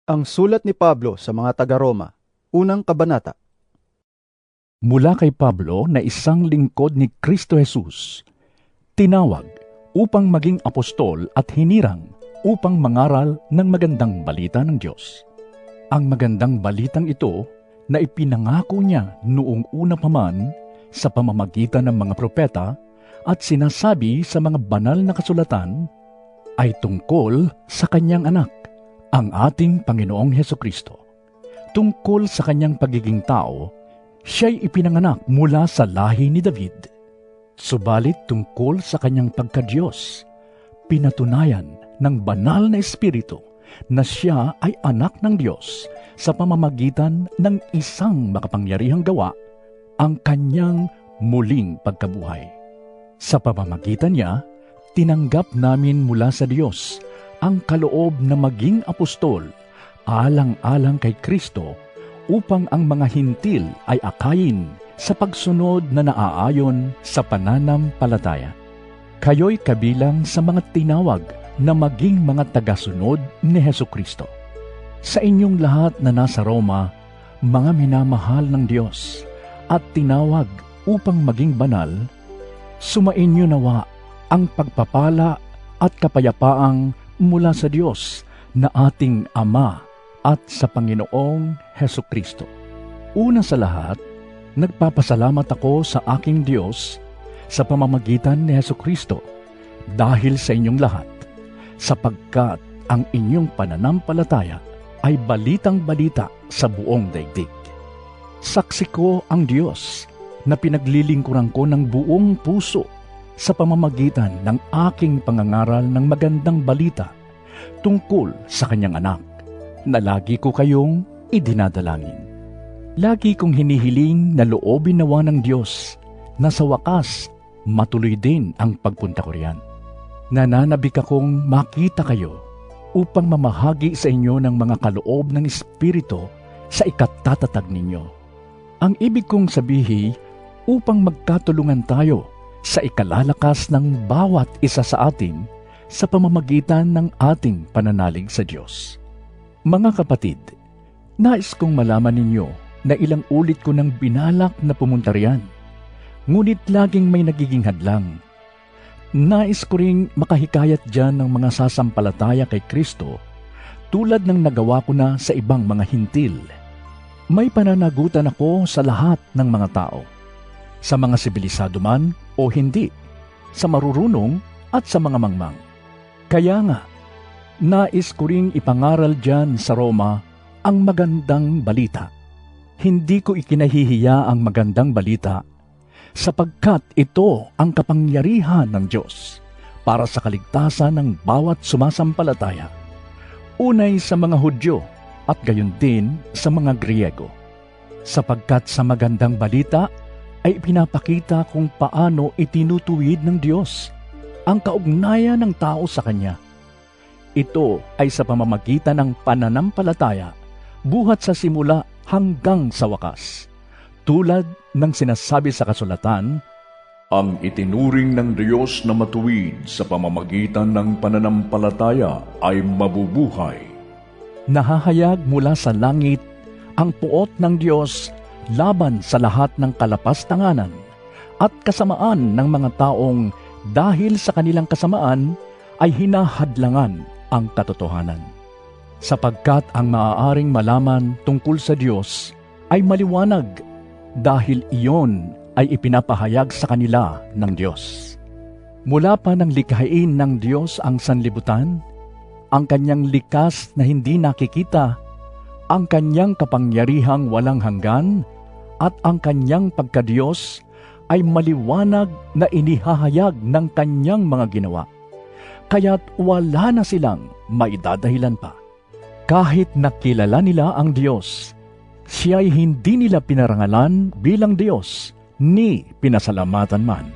Ang sulat ni Pablo sa mga taga-Roma, unang kabanata. Mula kay Pablo na isang lingkod ni Kristo Jesus, tinawag upang maging apostol at hinirang upang mangaral ng magandang balita ng Diyos. Ang magandang balitang ito na ipinangako niya noong una pa man sa pamamagitan ng mga propeta at sinasabi sa mga banal na kasulatan ay tungkol sa kanyang anak, ang ating Panginoong Hesukristo. Tungkol sa kanyang pagiging tao, siya'y ipinanganak mula sa lahi ni David. Subalit tungkol sa kanyang pagka-Diyos, pinatunayan ng banal na Espiritu na siya ay anak ng Diyos sa pamamagitan ng isang makapangyarihang gawa, ang kanyang muling pagkabuhay. Sa pamamagitan niya, tinanggap namin mula sa Diyos ang kaloob na maging apostol alang-alang kay Kristo upang ang mga hintil ay akayin sa pagsunod na naaayon sa pananampalataya. Kayo'y kabilang sa mga tinawag na maging mga tagasunod ni Hesukristo. Sa inyong lahat na nasa Roma, mga minamahal ng Diyos at tinawag upang maging banal, sumainyo nawa ang pagpapala at kapayapaang mula sa Diyos na ating Ama at sa Panginoong Hesukristo. Una sa lahat, nagpapasalamat ako sa aking Diyos sa pamamagitan ni Hesukristo dahil sa inyong lahat, sapagkat ang inyong pananampalataya ay balitang-balita sa buong daigdig. Saksi ko ang Diyos na pinaglilingkuran ko ng buong puso sa pamamagitan ng aking pangangaral ng magandang balita tungkol sa kanyang anak, na lagi ko kayong idinadalangin. Lagi kong hinihiling na loobin nawa ng Diyos na sa wakas matuloy din ang pagpunta ko riyan. Nananabik akong makita kayo upang mamahagi sa inyo ng mga kaloob ng Espiritu sa ikatatatag ninyo. Ang ibig kong sabihin, upang magkatulungan tayo sa ikalalakas ng bawat isa sa atin sa pamamagitan ng ating pananalig sa Diyos. Mga kapatid, nais kong malaman ninyo na ilang ulit ko nang binalak na pumunta riyan, ngunit laging may nagiging hadlang. Nais ko ring makahikayat dyan ng mga sasampalataya kay Kristo tulad ng nagawa ko na sa ibang mga hintil. May pananagutan ako sa lahat ng mga tao, sa mga sibilisado man o hindi, sa marurunong at sa mga mangmang. Kaya nga, nais ko ring ipangaral dyan sa Roma ang magandang balita. Hindi ko ikinahihiya ang magandang balita sapagkat ito ang kapangyarihan ng Diyos para sa kaligtasan ng bawat sumasampalataya, unay sa mga Hudyo at gayon din sa mga Griego. Sapagkat sa magandang balita ay pinapakita kung paano itinutuwid ng Diyos ang kaugnayan ng tao sa Kanya. Ito ay sa pamamagitan ng pananampalataya, buhat sa simula hanggang sa wakas. Tulad ng sinasabi sa kasulatan, ang itinuring ng Diyos na matuwid sa pamamagitan ng pananampalataya ay mabubuhay. Nahahayag mula sa langit ang puot ng Diyos laban sa lahat ng kalapastanganan at kasamaan ng mga taong dahil sa kanilang kasamaan ay hinahadlangan ang katotohanan. Sapagkat ang maaaring malaman tungkol sa Diyos ay maliwanag dahil iyon ay ipinapahayag sa kanila ng Diyos. Mula pa nang likhain ng Diyos ang sanlibutan, ang kanyang likas na hindi nakikita, ang kanyang kapangyarihang walang hanggan, at ang kanyang pagkadiyos ay maliwanag na inihahayag ng kanyang mga ginawa. Kaya't wala na silang maidadahilan pa. Kahit nakilala nila ang Diyos, siya'y hindi nila pinarangalan bilang Diyos, ni pinasalamatan man.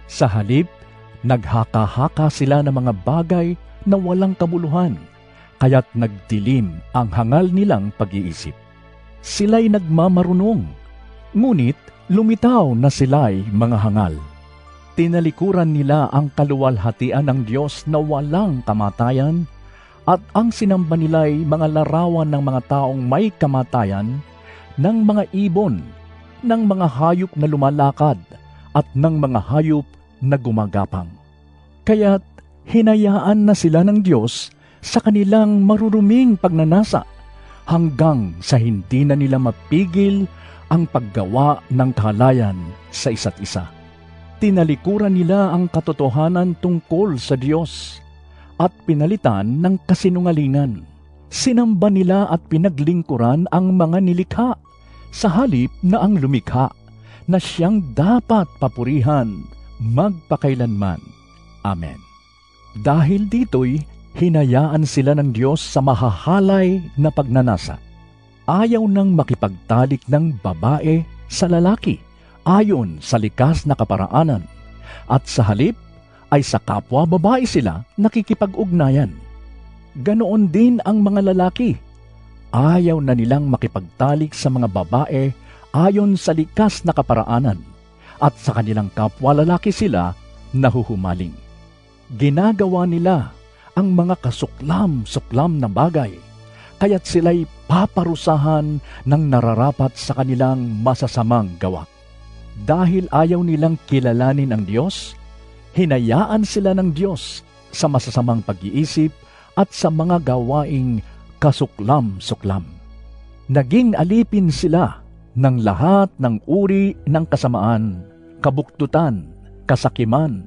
Sa halip, naghaka-haka sila ng mga bagay na walang kabuluhan, kaya't nagdilim ang hangal nilang pag-iisip. Sila'y nagmamarunong, ngunit lumitaw na sila'y mga hangal. Tinalikuran nila ang kaluwalhatian ng Diyos na walang kamatayan at ang sinamba nila'y mga larawan ng mga taong may kamatayan, ng mga ibon, ng mga hayop na lumalakad, at ng mga hayop na gumagapang. Kaya't hinayaan na sila ng Diyos sa kanilang maruruming pagnanasa hanggang sa hindi na nila mapigil ang paggawa ng kahalayan sa isa't isa. Tinalikuran nila ang katotohanan tungkol sa Diyos at pinalitan ng kasinungalingan. Sinamba nila at pinaglingkuran ang mga nilikha sa halip na ang lumikha na siyang dapat papurihan magpakailanman. Amen. Dahil dito'y hinayaan sila ng Diyos sa mahahalay na pagnanasa. Ayaw nang makipagtalik ng babae sa lalaki ayon sa likas na kaparaanan, at sa halip ay sa kapwa babae sila nakikipag-ugnayan. Ganoon din ang mga lalaki. Ayaw na nilang makipagtalik sa mga babae ayon sa likas na kaparaanan, at sa kanilang kapwa lalaki sila nahuhumaling. Ginagawa nila ang mga kasuklam-suklam na bagay, kaya't sila'y paparusahan ng nararapat sa kanilang masasamang gawa. Dahil ayaw nilang kilalanin ang Diyos, hinayaan sila ng Diyos sa masasamang pag-iisip at sa mga gawaing kasuklam-suklam. Naging alipin sila ng lahat ng uri ng kasamaan, kabuktutan, kasakiman,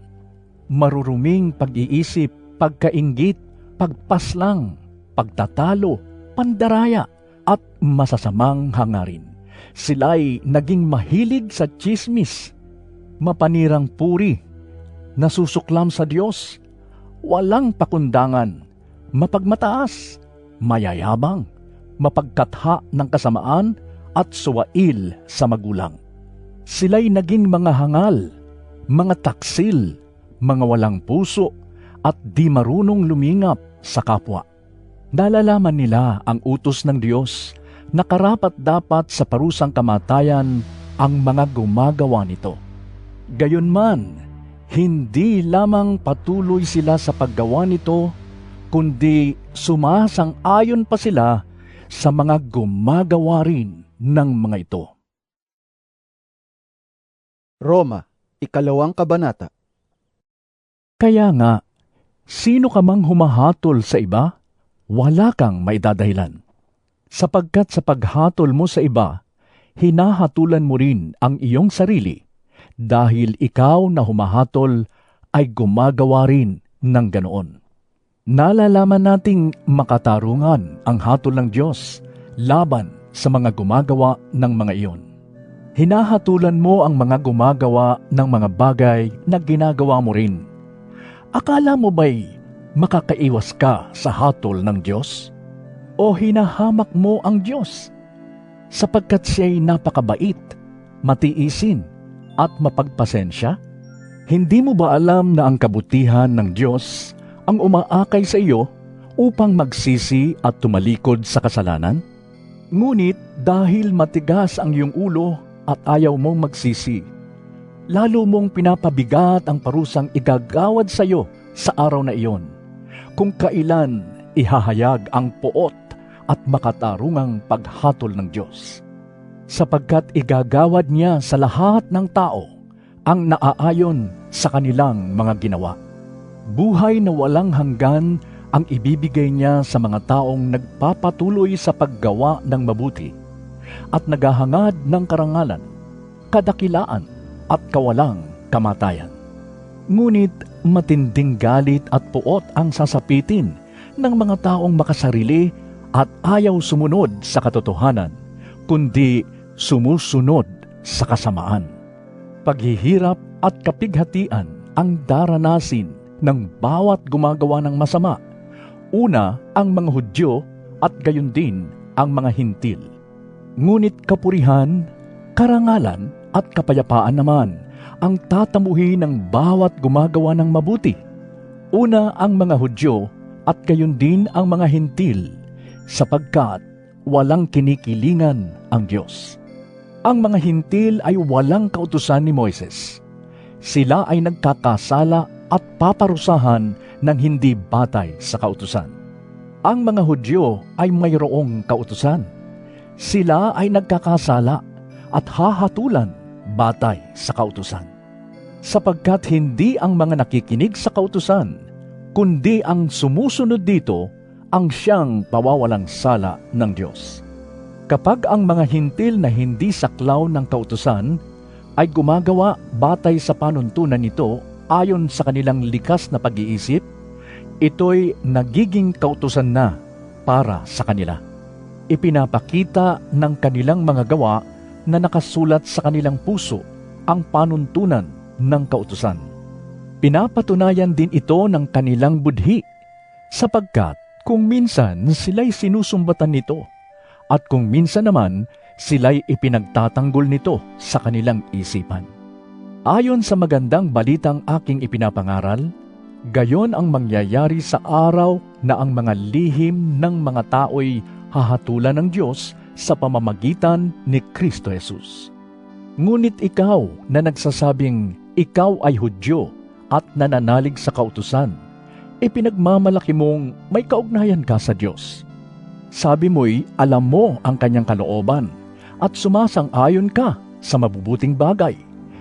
maruruming pag-iisip, pagkainggit, pagpaslang, pagtatalo, pandaraya, at masasamang hangarin. Sila'y naging mahilig sa tsismis, mapanirang puri, nasusuklam sa Diyos, walang pakundangan, mapagmataas, mayayabang, mapagkatha ng kasamaan, at suwail sa magulang. Sila'y naging mga hangal, mga taksil, mga walang puso, at di marunong lumingap sa kapwa. Nalalaman nila ang utos ng Diyos na karapat-dapat sa parusang kamatayan ang mga gumagawa nito. Gayunman, hindi lamang patuloy sila sa paggawa nito, kundi sumasang-ayon pa sila sa mga gumagawa rin ng mga ito. Roma, 2 kabanata. Kaya nga, sino ka mang humahatol sa iba, wala kang maidadahilan. Sapagkat sa paghatol mo sa iba, hinahatulan mo rin ang iyong sarili, dahil ikaw na humahatol ay gumagawa rin ng ganoon. Nalalaman nating makatarungan ang hatol ng Diyos laban sa mga gumagawa ng mga iyon. Hinahatulan mo ang mga gumagawa ng mga bagay na ginagawa mo rin. Akala mo ba'y makakaiwas ka sa hatol ng Diyos? O hinahamak mo ang Diyos? Sapagkat siya'y napakabait, matiisin, at mapagpasensya? Hindi mo ba alam na ang kabutihan ng Diyos ang umaakay sa iyo upang magsisi at tumalikod sa kasalanan? Ngunit dahil matigas ang iyong ulo at ayaw mong magsisi, lalo mong pinapabigat ang parusang igagawad sa iyo sa araw na iyon, kung kailan ihahayag ang poot at makatarungang paghatol ng Diyos. Sapagkat igagawad niya sa lahat ng tao ang naaayon sa kanilang mga ginawa. Buhay na walang hanggan ang ibibigay niya sa mga taong nagpapatuloy sa paggawa ng mabuti at naghahangad ng karangalan, kadakilaan at kawalang kamatayan. Ngunit matinding galit at puot ang sasapitin ng mga taong makasarili at ayaw sumunod sa katotohanan, kundi sumusunod sa kasamaan. Paghihirap at kapighatian ang daranasin ng bawat gumagawa ng masama, una ang mga Hudyo at gayon din ang mga Hintil. Ngunit kapurihan, karangalan at kapayapaan naman ang tatamuhin ng bawat gumagawa ng mabuti, una ang mga Hudyo at gayon din ang mga Hintil, sapagkat walang kinikilingan ang Diyos. Ang mga Hintil ay walang kautusan ni Moises. Sila ay nagkakasala at paparusahan ng hindi batay sa kautusan. Ang mga Hudyo ay mayroong kautusan. Sila ay nagkakasala at hahatulan batay sa kautusan. Sapagkat hindi ang mga nakikinig sa kautusan, kundi ang sumusunod dito ang siyang pawawalang sala ng Diyos. Kapag ang mga hintil na hindi saklaw ng kautusan ay gumagawa batay sa panuntunan nito ayon sa kanilang likas na pag-iisip, ito'y nagiging kautusan na para sa kanila. Ipinapakita ng kanilang mga gawa na nakasulat sa kanilang puso ang panuntunan ng kautusan. Pinapatunayan din ito ng kanilang budhi, sapagkat kung minsan sila'y sinusumbatan nito, at kung minsan naman sila'y ipinagtatanggol nito sa kanilang isipan. Ayon sa magandang balitang aking ipinapangaral, gayon ang mangyayari sa araw na ang mga lihim ng mga tao'y hahatulan ng Diyos sa pamamagitan ni Kristo Jesus. Ngunit ikaw na nagsasabing ikaw ay Hudyo at nananalig sa kautusan, ipinagmamalaki mong may kaugnayan ka sa Diyos. Sabi mo'y alam mo ang kanyang kalooban at sumasang-ayon ka sa mabubuting bagay,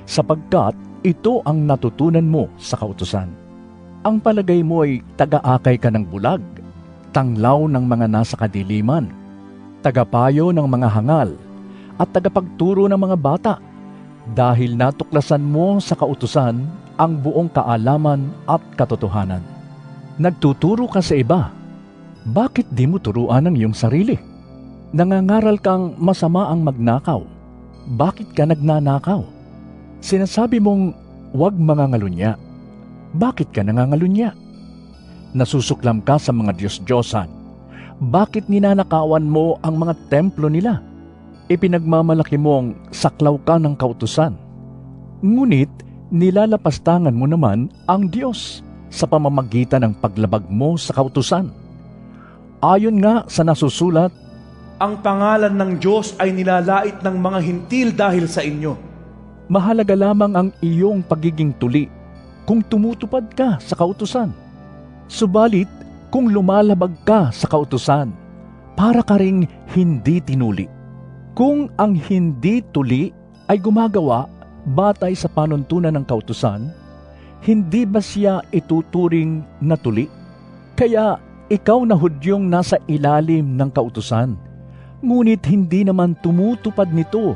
sapagkat ito ang natutunan mo sa kautusan. Ang palagay mo ay taga-akay ka ng bulag, tanglaw ng mga nasa kadiliman, tagapayo ng mga hangal, at tagapagturo ng mga bata, dahil natuklasan mo sa kautusan ang buong kaalaman at katotohanan. Nagtuturo ka sa iba, bakit di mo turuan ang iyong sarili? Nangangaral kang masama ang magnakaw, bakit ka nagnanakaw? Sinasabi mong huwag mangangalunya, bakit ka nangangalunya? Nasusuklam ka sa mga Diyos-Diyosan, bakit ninanakawan mo ang mga templo nila? Ipinagmamalaki mong saklaw ka ng kautusan, ngunit nilalapastangan mo naman ang Diyos sa pamamagitan ng paglabag mo sa kautusan. Ayon nga sa nasusulat, ang pangalan ng Diyos ay nilalait ng mga hintil dahil sa inyo. mahalaga lamang ang iyong pagiging tuli kung tumutupad ka sa kautusan. Subalit, kung lumalabag ka sa kautusan, para ka ring hindi tinuli. Kung ang hindi tuli ay gumagawa batay sa panuntunan ng kautusan, hindi ba siya ituturing na tuli? Kaya ikaw na Hudyong nasa ilalim ng kautusan, ngunit hindi naman tumutupad nito,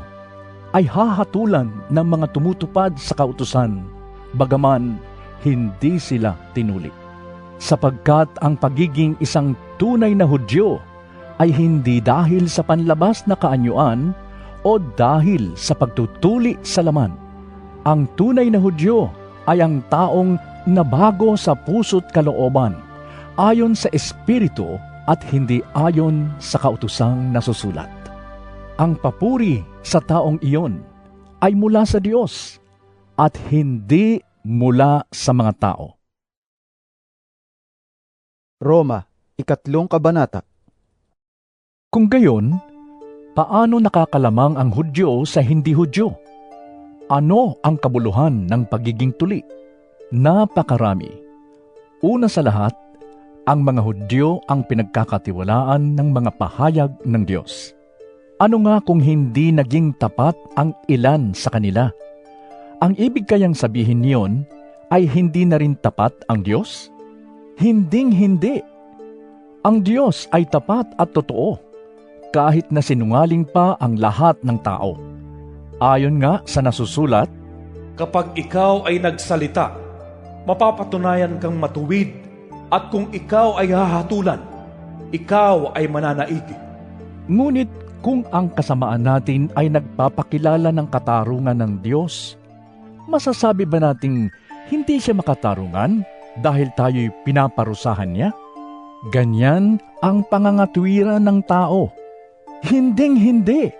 ay hahatulan ng mga tumutupad sa kautusan, bagaman hindi sila tinuli. Sapagkat ang pagiging isang tunay na Hudyo ay hindi dahil sa panlabas na kaanyuan o dahil sa pagtutuli sa laman. Ang tunay na Hudyo ay ang taong nabago sa puso't kalooban, ayon sa Espiritu at hindi ayon sa kautusang nasusulat. Ang papuri sa taong iyon ay mula sa Diyos at hindi mula sa mga tao. Roma, 3 kabanata. Kung gayon, paano nakakalamang ang Hudyo sa hindi Hudyo? Ano ang kabuluhan ng pagiging tuli? Napakarami. Una sa lahat, ang mga Hudyo ang pinagkakatiwalaan ng mga pahayag ng Diyos. Ano nga kung hindi naging tapat ang ilan sa kanila? Ang ibig kayang sabihin niyon ay hindi na rin tapat ang Diyos? Hinding-hindi. Ang Diyos ay tapat at totoo, kahit na sinungaling pa ang lahat ng tao. Ayon nga sa nasusulat, Kapag ikaw ay nagsalita, mapapatunayan kang matuwid, at kung ikaw ay hahatulan, ikaw ay mananaigi. ngunit kung ang kasamaan natin ay nagpapakilala ng katarungan ng Diyos, masasabi ba nating hindi siya makatarungan dahil tayo'y pinaparusahan niya? Ganyan ang pangangatwiran ng tao. Hinding-hindi.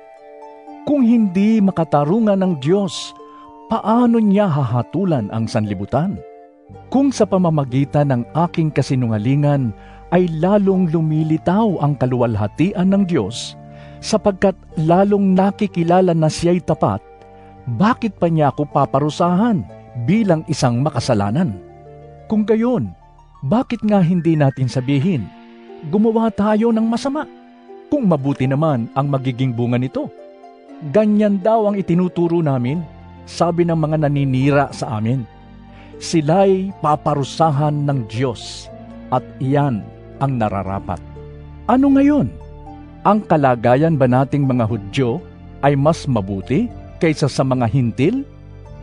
Kung hindi makatarungan ng Diyos, paano niya hahatulan ang sanlibutan? Kung sa pamamagitan ng aking kasinungalingan ay lalong lumilitaw ang kaluwalhatian ng Diyos, sapagkat lalong nakikilala na siya'y tapat, bakit pa niya ako paparusahan bilang isang makasalanan? Kung gayon, bakit nga hindi natin sabihin, gumawa tayo ng masama. Kung mabuti naman ang magiging bunga nito. Ganyan daw ang itinuturo namin, sabi ng mga naninira sa amin. Sila'y paparusahan ng Diyos at iyan ang nararapat. Ano ngayon? Ang kalagayan ba nating mga Hudyo ay mas mabuti kaysa sa mga Hintil?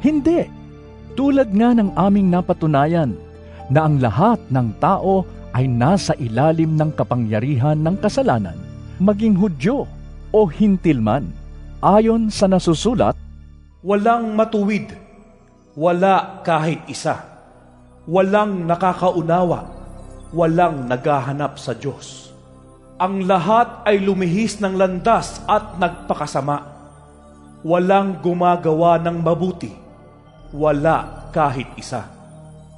Hindi. Tulad nga ng aming napatunayan na ang lahat ng tao ay nasa ilalim ng kapangyarihan ng kasalanan, maging Hudyo o Hintil man. Ayon sa nasusulat, Walang matuwid, wala kahit isa. Walang nakakaunawa, walang naghahanap sa Diyos. Ang lahat ay lumihis ng landas at nagpakasama. Walang gumagawa ng mabuti, wala kahit isa.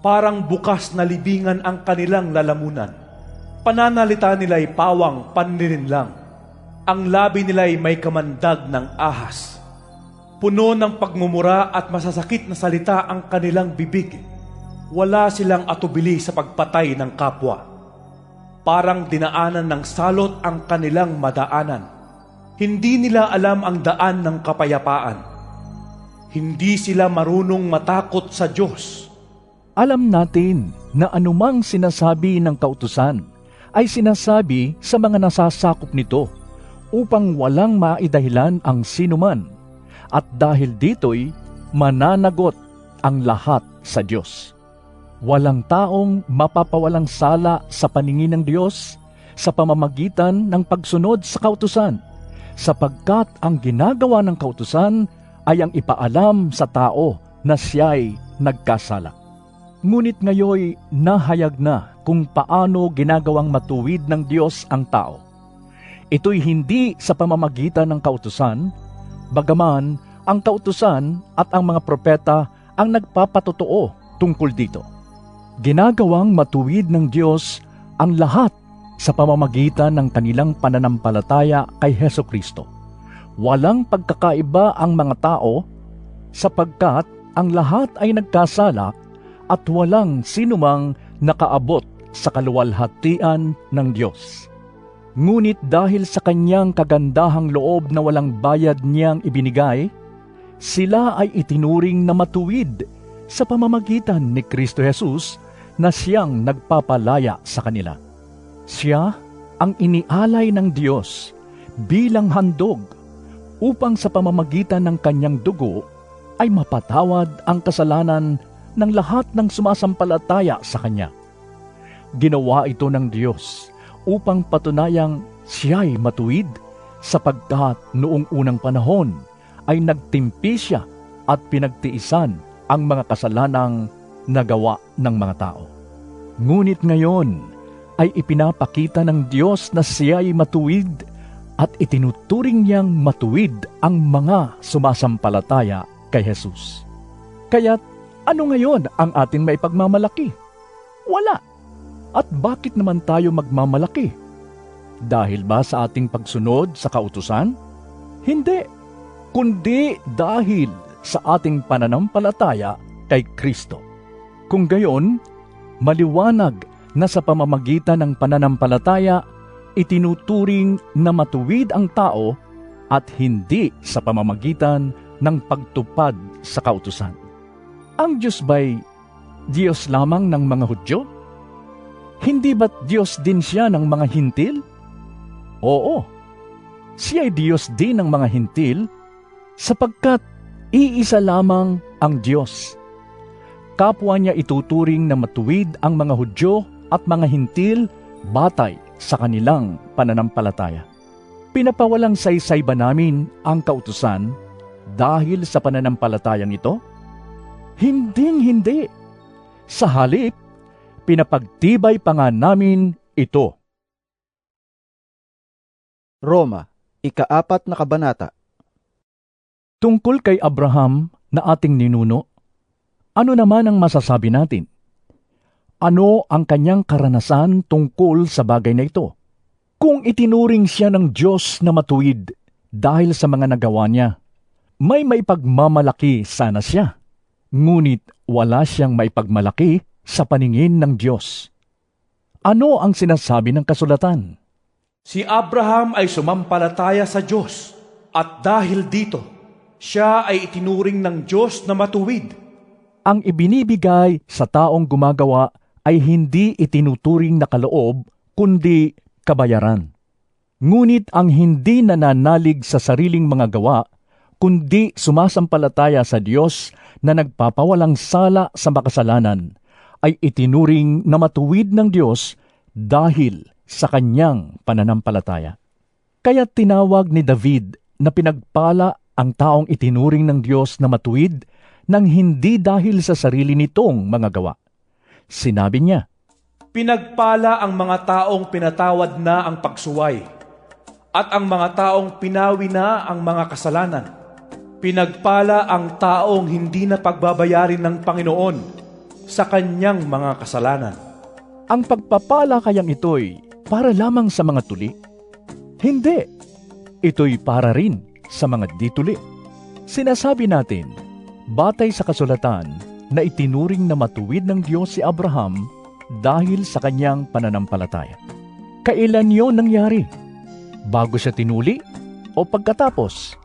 Parang bukas na libingan ang kanilang lalamunan. Pananalita nila'y pawang panlilinlang. Ang labi nila'y may kamandag ng ahas. Puno ng pagmumura at masasakit na salita ang kanilang bibig. Wala silang atubili sa pagpatay ng kapwa. Parang dinaanan ng salot ang kanilang madaanan. Hindi nila alam ang daan ng kapayapaan. Hindi sila marunong matakot sa Diyos. alam natin na anumang sinasabi ng kautusan ay sinasabi sa mga nasasakop nito upang walang maidahilan ang sinuman, at dahil dito'y mananagot ang lahat sa Diyos. Walang taong mapapawalang sala sa paningin ng Diyos sa pamamagitan ng pagsunod sa kautusan, sapagkat ang ginagawa ng kautusan ay ang ipaalam sa tao na siya'y nagkasala. Ngunit ngayoy nahayag na kung paano ginagawang matuwid ng Diyos ang tao. Ito'y hindi sa pamamagitan ng kautusan, bagaman ang kautusan at ang mga propeta ang nagpapatotoo tungkol dito. Ginagawang matuwid ng Diyos ang lahat sa pamamagitan ng kanilang pananampalataya kay Hesukristo. Walang pagkakaiba ang mga tao sapagkat ang lahat ay nagkasala at walang sinumang nakaabot sa kaluwalhatian ng Diyos. Ngunit dahil sa kanyang kagandahang loob na walang bayad niyang ibinigay, sila ay itinuring na matuwid sa pamamagitan ni Kristo Jesus na siyang nagpapalaya sa kanila. Siya ang inialay ng Diyos bilang handog upang sa pamamagitan ng kanyang dugo ay mapatawad ang kasalanan ng lahat ng sumasampalataya sa Kanya. Ginawa ito ng Diyos upang patunayang siya'y matuwid sapagkat noong unang panahon ay nagtimpi siya at pinagtiisan ang mga kasalanang nagawa ng mga tao. Ngunit ngayon ay ipinapakita ng Diyos na siya'y matuwid at itinuturing niyang matuwid ang mga sumasampalataya kay Jesus. Kaya't ano ngayon ang ating maipagmamalaki? Wala. At bakit naman tayo magmamalaki? Dahil ba sa ating pagsunod sa kautusan? Hindi. Kundi dahil sa ating pananampalataya kay Kristo. Kung gayon, maliwanag na sa pamamagitan ng pananampalataya, itinuturing na matuwid ang tao at hindi sa pamamagitan ng pagtupad sa kautusan. Ang Diyos ba'y Diyos lamang ng mga Hudyo? Hindi ba't Diyos din siya ng mga Hintil? Oo, siya'y Diyos din ng mga Hintil sapagkat iisa lamang ang Diyos. Kapwa niya ituturing na matuwid ang mga Hudyo at mga Hintil batay sa kanilang pananampalataya. Pinapawalang saysay ba namin ang kautusan dahil sa pananampalatayang ito? Hinding-hindi. Sa halip, pinapagtibay pa nga namin ito. Roma, 4 na kabanata. Tungkol kay Abraham na ating ninuno, ano naman ang masasabi natin? Ano ang kanyang karanasan tungkol sa bagay na ito? Kung itinuring siya ng Diyos na matuwid dahil sa mga nagawa niya, may maipagmamalaki sana siya. Ngunit wala siyang maipagmalaki sa paningin ng Diyos. Ano ang sinasabi ng kasulatan? Si Abraham ay sumampalataya sa Diyos at dahil dito, siya ay itinuring ng Diyos na matuwid. Ang ibinibigay sa taong gumagawa ay hindi itinuturing na kaloob, kundi kabayaran. Ngunit ang hindi nananalig sa sariling mga gawa, kundi sumasampalataya sa Diyos na nagpapawalang sala sa makasalanan, ay itinuring na matuwid ng Diyos dahil sa kanyang pananampalataya. Kaya tinawag ni David na pinagpala ang taong itinuring ng Diyos na matuwid nang hindi dahil sa sarili nitong mga gawa. Sinabi niya, Pinagpala ang mga taong pinatawad na ang pagsuway at ang mga taong pinawi na ang mga kasalanan. Pinagpala ang taong hindi na pagbabayarin ng Panginoon sa kanyang mga kasalanan. ang pagpapala kayang ito'y para lamang sa mga tuli? Hindi. Ito'y para rin sa mga dituli. Sinasabi natin, batay sa kasulatan, na itinuring na matuwid ng Diyos si Abraham dahil sa kanyang pananampalataya. Kailan yon nangyari? Bago siya tinuli o pagkatapos?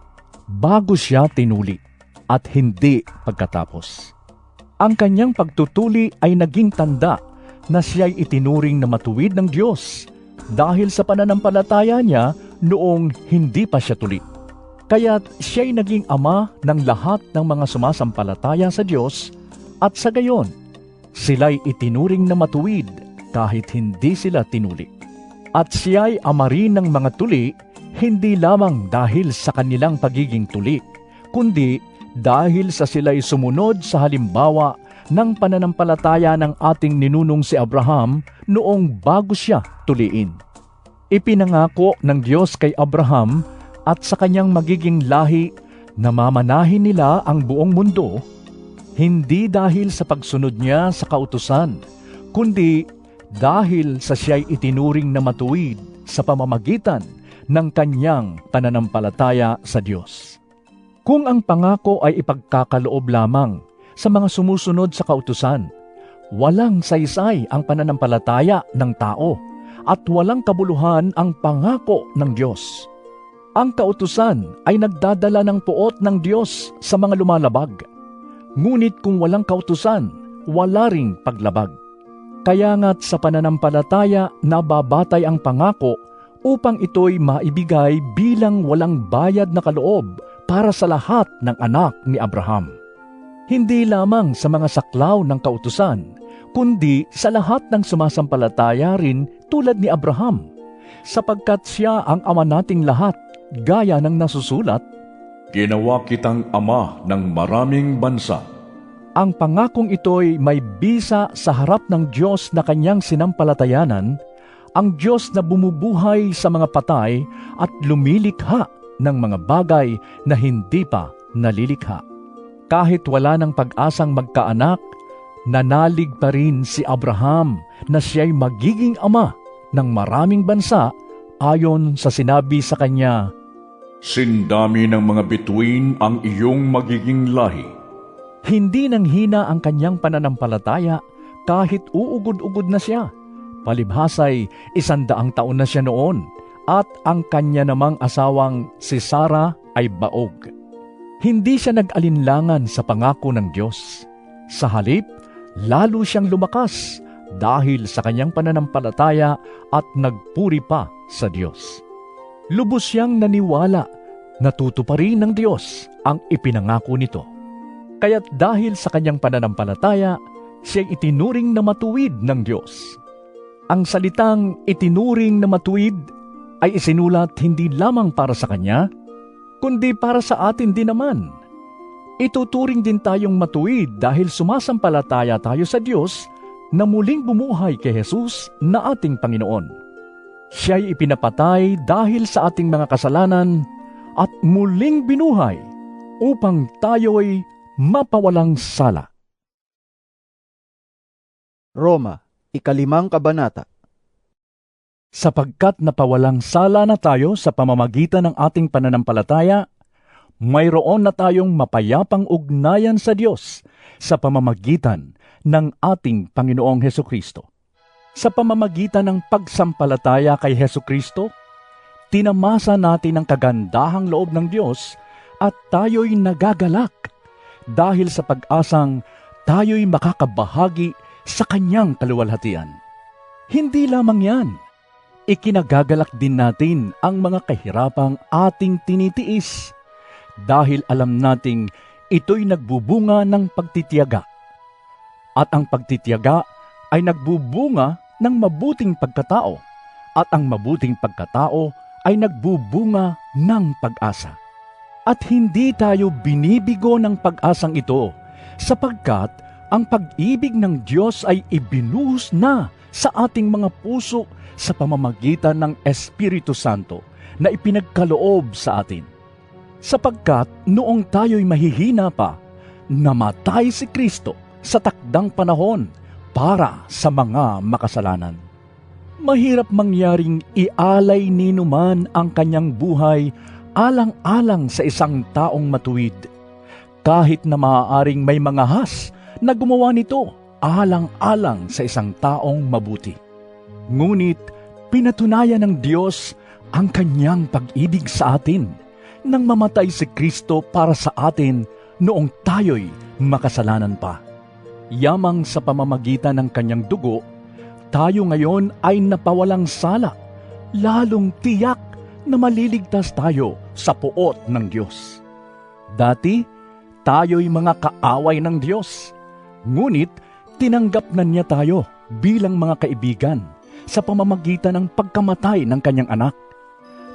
Bago siya tinuli at hindi pagkatapos. Ang kanyang pagtutuli ay naging tanda na siya'y itinuring na matuwid ng Diyos dahil sa pananampalataya niya noong hindi pa siya tuli. Kaya't siya'y naging ama ng lahat ng mga sumasampalataya sa Diyos at sa gayon, sila'y itinuring na matuwid kahit hindi sila tinuli. At siya'y ama rin ng mga tuli hindi lamang dahil sa kanilang pagiging tuli, kundi dahil sa sila'y sumunod sa halimbawa ng pananampalataya ng ating ninunong si Abraham noong bago siya tuliin. Ipinangako ng Diyos kay Abraham at sa kanyang magiging lahi na mamanahin nila ang buong mundo, hindi dahil sa pagsunod niya sa kautusan, kundi dahil sa siya'y itinuring na matuwid sa pamamagitan ng kanyang pananampalataya sa Diyos. Kung ang pangako ay ipagkakaloob lamang sa mga sumusunod sa kautusan, walang saysay ang pananampalataya ng tao at walang kabuluhan ang pangako ng Diyos. Ang kautusan ay nagdadala ng puot ng Diyos sa mga lumalabag. Ngunit kung walang kautusan, wala ring paglabag. Kaya nga't sa pananampalataya nababatay ang pangako upang ito'y maibigay bilang walang bayad na kaloob para sa lahat ng anak ni Abraham. Hindi lamang sa mga saklaw ng kautusan, kundi sa lahat ng sumasampalataya rin tulad ni Abraham, sapagkat siya ang ama nating lahat, gaya ng nasusulat, Ginawa kitang ama ng maraming bansa. ang pangakong ito'y may bisa sa harap ng Diyos na kanyang sinampalatayanan, ang Diyos na bumubuhay sa mga patay at lumilikha ng mga bagay na hindi pa nalilikha. Kahit wala ng pag-asang magkaanak, nanalig pa rin si Abraham na siya'y magiging ama ng maraming bansa ayon sa sinabi sa kanya, Sindami ng mga bituin ang iyong magiging lahi. Hindi nang hina ang kanyang pananampalataya kahit uugod-ugod na siya. Palibhasay, 100 taon na siya noon at ang kanya namang asawang si Sarah ay baog. Hindi siya nag-alinlangan sa pangako ng Diyos. Sa halip, lalo siyang lumakas dahil sa kanyang pananampalataya at nagpuri pa sa Diyos. Lubos siyang naniwala na tutuparin ng Diyos ang ipinangako nito. Kaya't dahil sa kanyang pananampalataya, siya'y itinuring na matuwid ng Diyos. Ang salitang itinuring na matuwid ay isinulat hindi lamang para sa kanya, kundi para sa atin din naman. Ituturing din tayong matuwid dahil sumasampalataya tayo sa Diyos na muling bumuhay kay Jesus na ating Panginoon. Siya'y ipinapatay dahil sa ating mga kasalanan at muling binuhay upang tayo'y mapawalang sala. Roma, 5 kabanata. Sapagkat napawalang sala na tayo sa pamamagitan ng ating pananampalataya, mayroon na tayong mapayapang ugnayan sa Diyos sa pamamagitan ng ating Panginoong Hesukristo. Sa pamamagitan ng pagsampalataya kay Hesukristo, tinamasa natin ang kagandahang loob ng Diyos at tayo'y nagagalak dahil sa pag-asang tayo'y makakabahagi sa Kanyang kaluwalhatian. Hindi lamang yan, ikinagagalak din natin ang mga kahirapang ating tinitiis dahil alam nating ito'y nagbubunga ng pagtitiyaga. At ang pagtitiyaga ay nagbubunga ng mabuting pagkatao, at ang mabuting pagkatao ay nagbubunga ng pag-asa. At hindi tayo binibigo ng pag-asang ito, sapagkat ang pag-ibig ng Diyos ay ibinuhos na sa ating mga puso sa pamamagitan ng Espiritu Santo na ipinagkaloob sa atin. Sapagkat noong tayo'y mahihina pa, namatay si Kristo sa takdang panahon para sa mga makasalanan. Mahirap mangyaring ialay ni numan ang kanyang buhay alang-alang sa isang taong matuwid, kahit na maaaring may mga has na gumawa nito alang-alang sa isang taong mabuti. Ngunit pinatunayan ng Diyos ang kanyang pag-ibig sa atin nang mamatay si Kristo para sa atin noong tayo'y makasalanan pa. Yamang sa pamamagitan ng kanyang dugo, tayo ngayon ay napawalang sala, lalong tiyak na maliligtas tayo sa puot ng Diyos. Dati, tayo'y mga kaaway ng Diyos, ngunit tinanggap na niya tayo bilang mga kaibigan sa pamamagitan ng pagkamatay ng kanyang anak.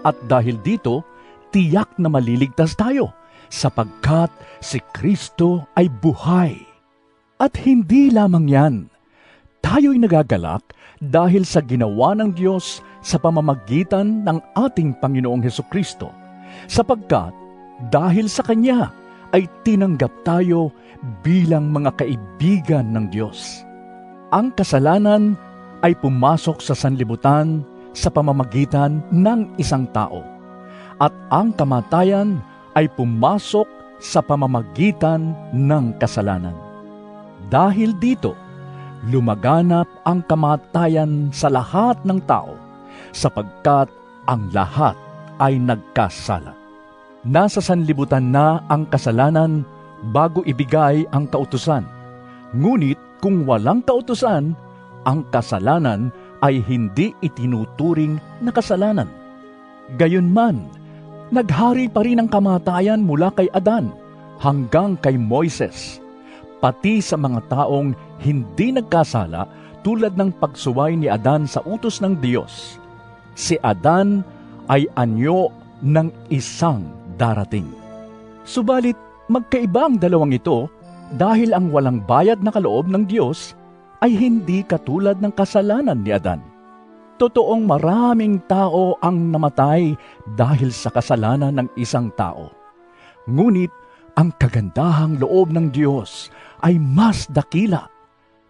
At dahil dito, tiyak na maliligtas tayo sapagkat si Kristo ay buhay. At hindi lamang yan, tayo'y nagagalak dahil sa ginawa ng Diyos sa pamamagitan ng ating Panginoong Hesukristo, sapagkat dahil sa Kanya ay tinanggap tayo bilang mga kaibigan ng Diyos. Ang kasalanan ay pumasok sa sanlibutan sa pamamagitan ng isang tao, at ang kamatayan ay pumasok sa pamamagitan ng kasalanan. Dahil dito, lumaganap ang kamatayan sa lahat ng tao, sapagkat ang lahat ay nagkasala. Nasa sanlibutan na ang kasalanan bago ibigay ang kautusan. Ngunit kung walang kautusan, ang kasalanan ay hindi itinuturing na kasalanan. Gayunman, naghari pa rin ang kamatayan mula kay Adan hanggang kay Moises, pati sa mga taong hindi nagkasala tulad ng pagsuway ni Adan sa utos ng Diyos. Si Adan ay anyo ng isang darating. Subalit, magkaiba ang dalawang ito dahil ang walang bayad na kaloob ng Diyos ay hindi katulad ng kasalanan ni Adan. Totoong maraming tao ang namatay dahil sa kasalanan ng isang tao. Ngunit ang kagandahang loob ng Diyos ay mas dakila.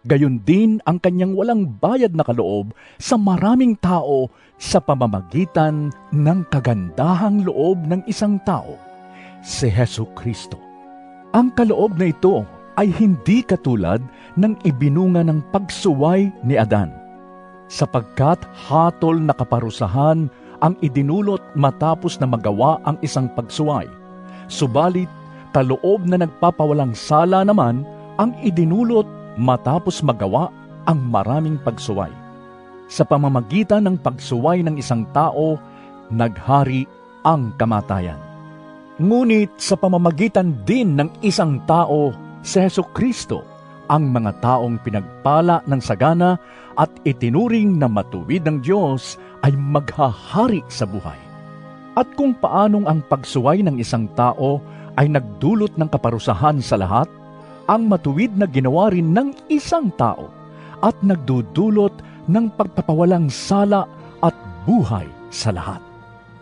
Gayon din ang kanyang walang bayad na kaloob sa maraming tao sa pamamagitan ng kagandahang loob ng isang tao, si Hesukristo. Ang kaloob na ito ay hindi katulad ng ibinunga ng pagsuway ni Adan, sapagkat hatol na kaparusahan ang idinulot matapos na magawa ang isang pagsuway. Subalit, kaloob na nagpapawalang sala naman ang idinulot matapos magawa ang maraming pagsuway. Sa pamamagitan ng pagsuway ng isang tao, naghari ang kamatayan. Ngunit sa pamamagitan din ng isang tao, si Hesukristo, ang mga taong pinagpala ng sagana at itinuring na matuwid ng Diyos ay maghahari sa buhay. At kung paanong ang pagsuway ng isang tao ay nagdulot ng kaparusahan sa lahat, ang matuwid na ginawa rin ng isang tao at nagdudulot ng pagpapawalang sala at buhay sa lahat.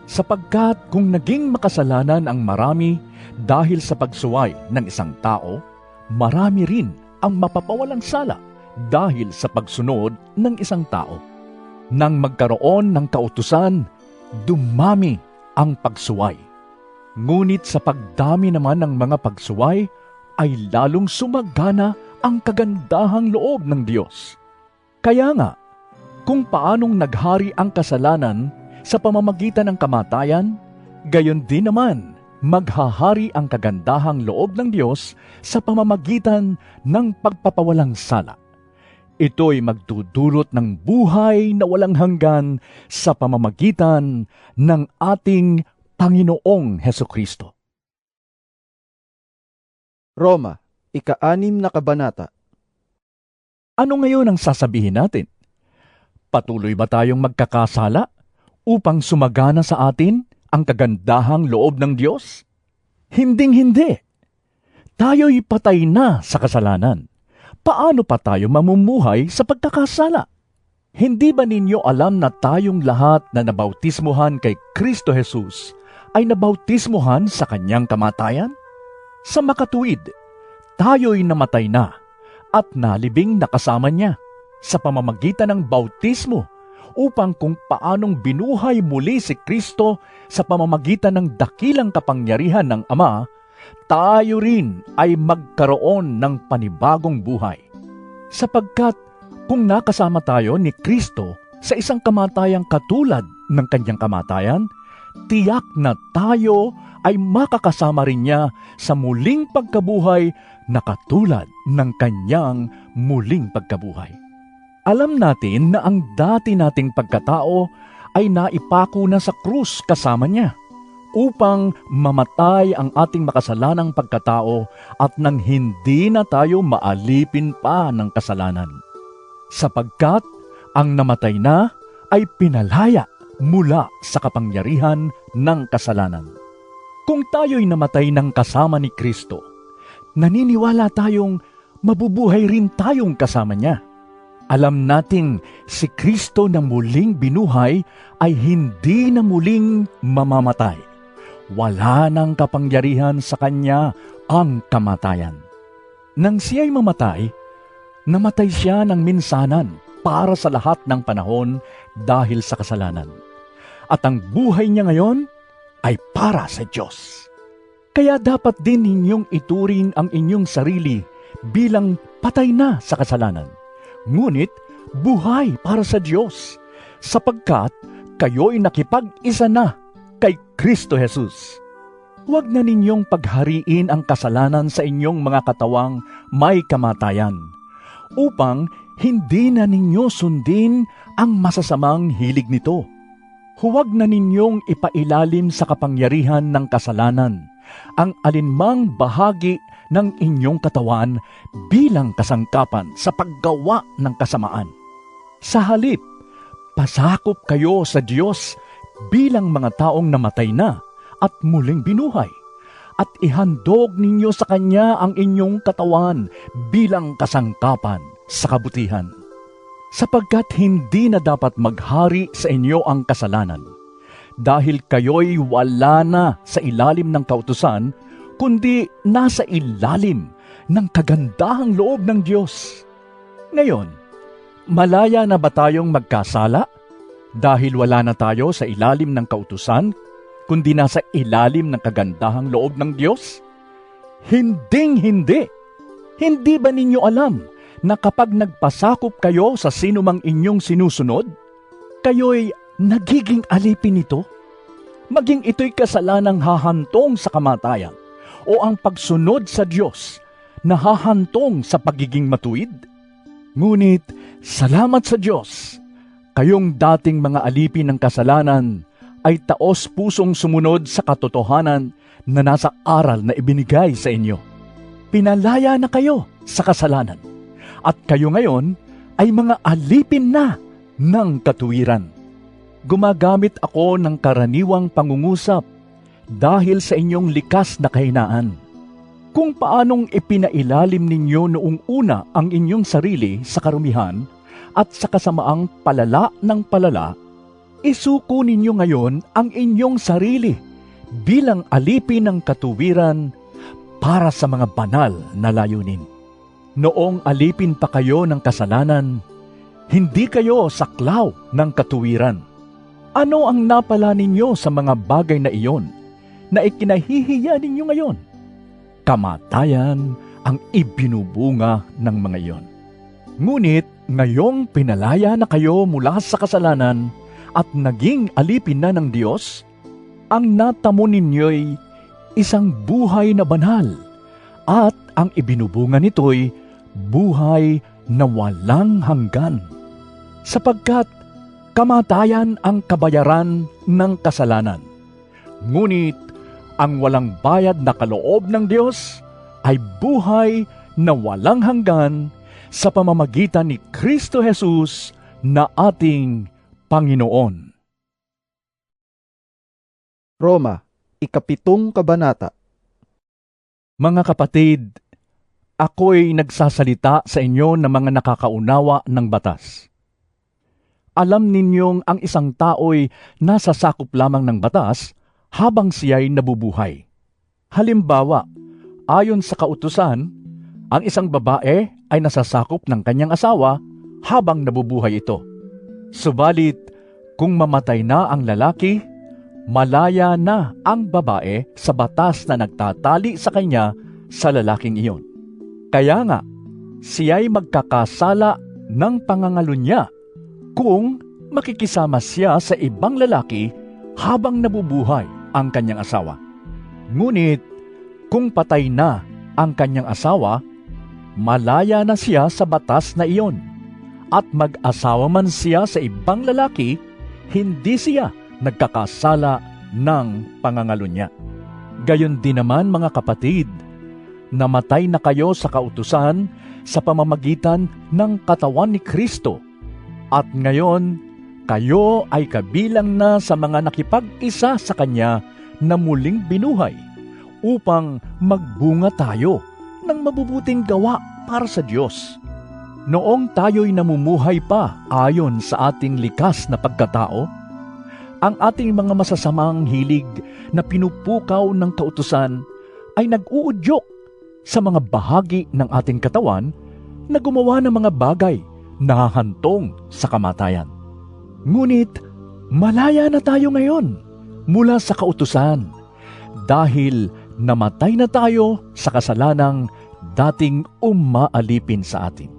Sapagkat kung naging makasalanan ang marami dahil sa pagsuway ng isang tao, marami rin ang mapapawalang sala dahil sa pagsunod ng isang tao. Nang magkaroon ng kautusan, dumami ang pagsuway. Ngunit sa pagdami naman ng mga pagsuway, ay lalong sumagana ang kagandahang loob ng Diyos. Kaya nga, Kung paanong naghari ang kasalanan sa pamamagitan ng kamatayan, gayon din naman maghahari ang kagandahang loob ng Diyos sa pamamagitan ng pagpapawalang sala. Ito'y magdudulot ng buhay na walang hanggan sa pamamagitan ng ating Panginoong Hesukristo. Roma, ika-6 na kabanata. Ano ngayon ang sasabihin natin? Patuloy ba tayong magkakasala upang sumagana sa atin ang kagandahang loob ng Diyos? Hinding-hindi. Tayo'y patay na sa kasalanan. Paano pa tayo mamumuhay sa pagkakasala? Hindi ba ninyo alam na tayong lahat na nabautismuhan kay Kristo Jesus ay nabautismuhan sa kanyang kamatayan? Sa makatuwid, tayo'y namatay na at nalibing nakasama niya sa pamamagitan ng bautismo upang kung paanong binuhay muli si Kristo sa pamamagitan ng dakilang kapangyarihan ng Ama, tayo rin ay magkaroon ng panibagong buhay. Sapagkat kung nakasama tayo ni Kristo sa isang kamatayang katulad ng kanyang kamatayan, tiyak na tayo ay makakasama rin niya sa muling pagkabuhay na katulad ng kanyang muling pagkabuhay. Alam natin na ang dati nating pagkatao ay naipako na sa krus kasama niya upang mamatay ang ating makasalanang pagkatao at nang hindi na tayo maalipin pa ng kasalanan. Sapagkat ang namatay na ay pinalaya mula sa kapangyarihan ng kasalanan. Kung tayo'y namatay ng kasama ni Kristo, naniniwala tayong mabubuhay rin tayong kasama niya. Alam nating si Kristo na muling binuhay ay hindi na muling mamamatay. Wala nang kapangyarihan sa kanya ang kamatayan. Nang siya'y mamatay, namatay siya ng minsanan para sa lahat ng panahon dahil sa kasalanan. At ang buhay niya ngayon ay para sa Diyos. Kaya dapat din ninyong ituring ang inyong sarili bilang patay na sa kasalanan. Ngunit buhay para sa Diyos, sapagkat kayo'y nakipag-isa na kay Kristo Jesus. Huwag na ninyong paghariin ang kasalanan sa inyong mga katawang may kamatayan, upang hindi na ninyo sundin ang masasamang hilig nito. Huwag na ninyong ipailalim sa kapangyarihan ng kasalanan ang alinmang bahagi ng inyong katawan bilang kasangkapan sa paggawa ng kasamaan. Sa halip, pasakop kayo sa Diyos bilang mga taong namatay na at muling binuhay, at ihandog ninyo sa Kanya ang inyong katawan bilang kasangkapan sa kabutihan. Sapagkat hindi na dapat maghari sa inyo ang kasalanan, dahil kayo'y wala na sa ilalim ng kautusan, kundi nasa ilalim ng kagandahang loob ng Diyos. Ngayon, malaya na ba tayong magkasala? Dahil wala na tayo sa ilalim ng kautusan, kundi nasa ilalim ng kagandahang loob ng Diyos? Hinding-hindi! Hindi ba ninyo alam na kapag nagpasakop kayo sa sinumang inyong sinusunod, kayo'y nagiging alipin nito? Maging ito'y kasalanang hahantong sa kamatayan o ang pagsunod sa Diyos na hahantong sa pagiging matuwid? Ngunit, salamat sa Diyos, kayong dating mga alipin ng kasalanan ay taos-pusong sumunod sa katotohanan na nasa aral na ibinigay sa inyo. Pinalaya na kayo sa kasalanan, at kayo ngayon ay mga alipin na ng katuwiran. Gumagamit ako ng karaniwang pangungusap dahil sa inyong likas na kahinaan. Kung paanong ipinailalim ninyo noong una ang inyong sarili sa karumihan at sa kasamaang palala ng palala, isuko ninyo ngayon ang inyong sarili bilang alipin ng katuwiran para sa mga banal na layunin. Noong alipin pa kayo ng kasalanan, hindi kayo saklaw ng katuwiran. Ano ang napala ninyo sa mga bagay na iyon na ikinahihiya ninyo ngayon? Kamatayan ang ibinubunga ng mga iyon. Ngunit ngayong pinalaya na kayo mula sa kasalanan at naging alipin na ng Diyos, ang natamo ninyo'y isang buhay na banal at ang ibinubunga nito'y buhay na walang hanggan. Sapagkat kamatayan ang kabayaran ng kasalanan. Ngunit ang walang bayad na kaloob ng Diyos ay buhay na walang hanggan sa pamamagitan ni Kristo Jesus na ating Panginoon. Roma, 7 kabanata. Mga kapatid, ako'y nagsasalita sa inyo ng mga nakakaunawa ng batas. Alam ninyong ang isang tao'y nasasakop lamang ng batas habang siya'y nabubuhay. Halimbawa, ayon sa kautusan, ang isang babae ay nasasakop ng kanyang asawa habang nabubuhay ito. Subalit, kung mamatay na ang lalaki, malaya na ang babae sa batas na nagtatali sa kanya sa lalaking iyon. Kaya nga, siya'y magkakasala ng pangangalunya kung makikisama siya sa ibang lalaki habang nabubuhay ang kanyang asawa. Ngunit, kung patay na ang kanyang asawa, malaya na siya sa batas na iyon, at mag-asawa man siya sa ibang lalaki, hindi siya nagkakasala ng pangangalunya. Gayon din naman mga kapatid, namatay na kayo sa kautusan sa pamamagitan ng katawan ni Kristo, at ngayon kayo ay kabilang na sa mga nakipag-isa sa Kanya na muling binuhay upang magbunga tayo ng mabubuting gawa para sa Diyos. Noong tayo'y namumuhay pa ayon sa ating likas na pagkatao, ang ating mga masasamang hilig na pinupukaw ng kautusan ay nag-uudyok sa mga bahagi ng ating katawan na gumawa ng mga bagay na hahantong sa kamatayan. Ngunit malaya na tayo ngayon mula sa kautusan dahil namatay na tayo sa kasalanang dating umaalipin sa atin.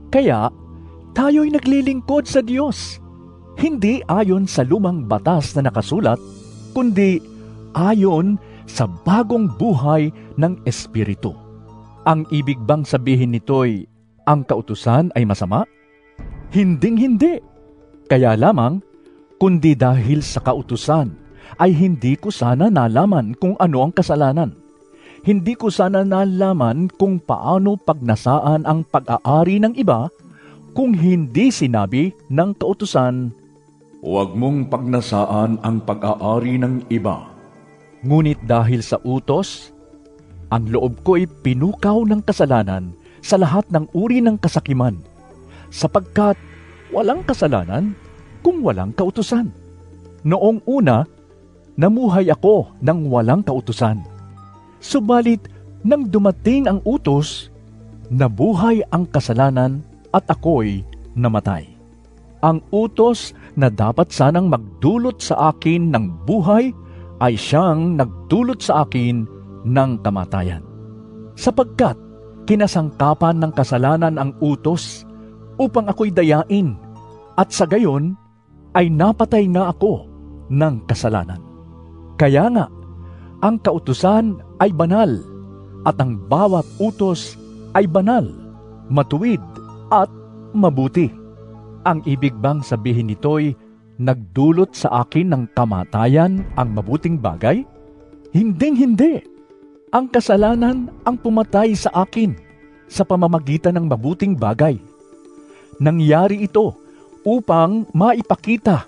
Kaya tayo'y naglilingkod sa Diyos, hindi ayon sa lumang batas na nakasulat, kundi ayon sa bagong buhay ng Espiritu. Ang ibig bang sabihin nito'y ang kautusan ay masama? Hinding-hindi. Kaya lamang, kundi dahil sa kautusan, ay hindi ko sana nalaman kung ano ang kasalanan. Hindi ko sana nalaman kung paano pagnasaan ang pag-aari ng iba kung hindi sinabi ng kautusan, Huwag mong pagnasaan ang pag-aari ng iba. ngunit dahil sa utos, ang loob ko'y pinukaw ng kasalanan sa lahat ng uri ng kasakiman, sapagkat walang kasalanan kung walang kautusan. Noong una, namuhay ako ng walang kautusan. Subalit, nang dumating ang utos, nabuhay ang kasalanan at ako'y namatay. Ang utos na dapat sanang magdulot sa akin ng buhay ay siyang nagdulot sa akin ng kamatayan. Sapagkat kinasangkapan ng kasalanan ang utos upang ako'y dayain, at sa gayon ay napatay nga ako ng kasalanan. Kaya nga, ang kautusan ay banal, at ang bawat utos ay banal, matuwid at mabuti. Ang ibig bang sabihin nito'y nagdulot sa akin ng kamatayan ang mabuting bagay? Hinding-hindi. Ang kasalanan ang pumatay sa akin sa pamamagitan ng mabuting bagay. Nangyari ito upang maipakita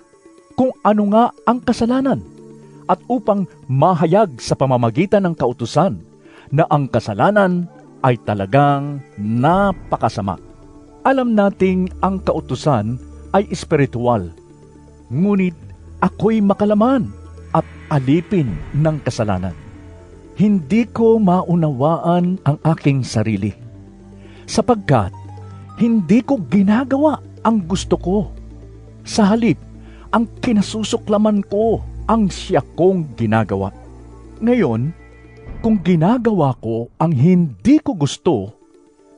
kung ano nga ang kasalanan at upang mahayag sa pamamagitan ng kautusan na ang kasalanan ay talagang napakasama. Alam nating ang kautusan ay espiritual, ngunit ako'y makalaman at alipin ng kasalanan. Hindi ko maunawaan ang aking sarili, sapagkat hindi ko ginagawa ang gusto ko. Sa halip, ang kinasusuklaman ko ang siya kong ginagawa. Ngayon, kung ginagawa ko ang hindi ko gusto,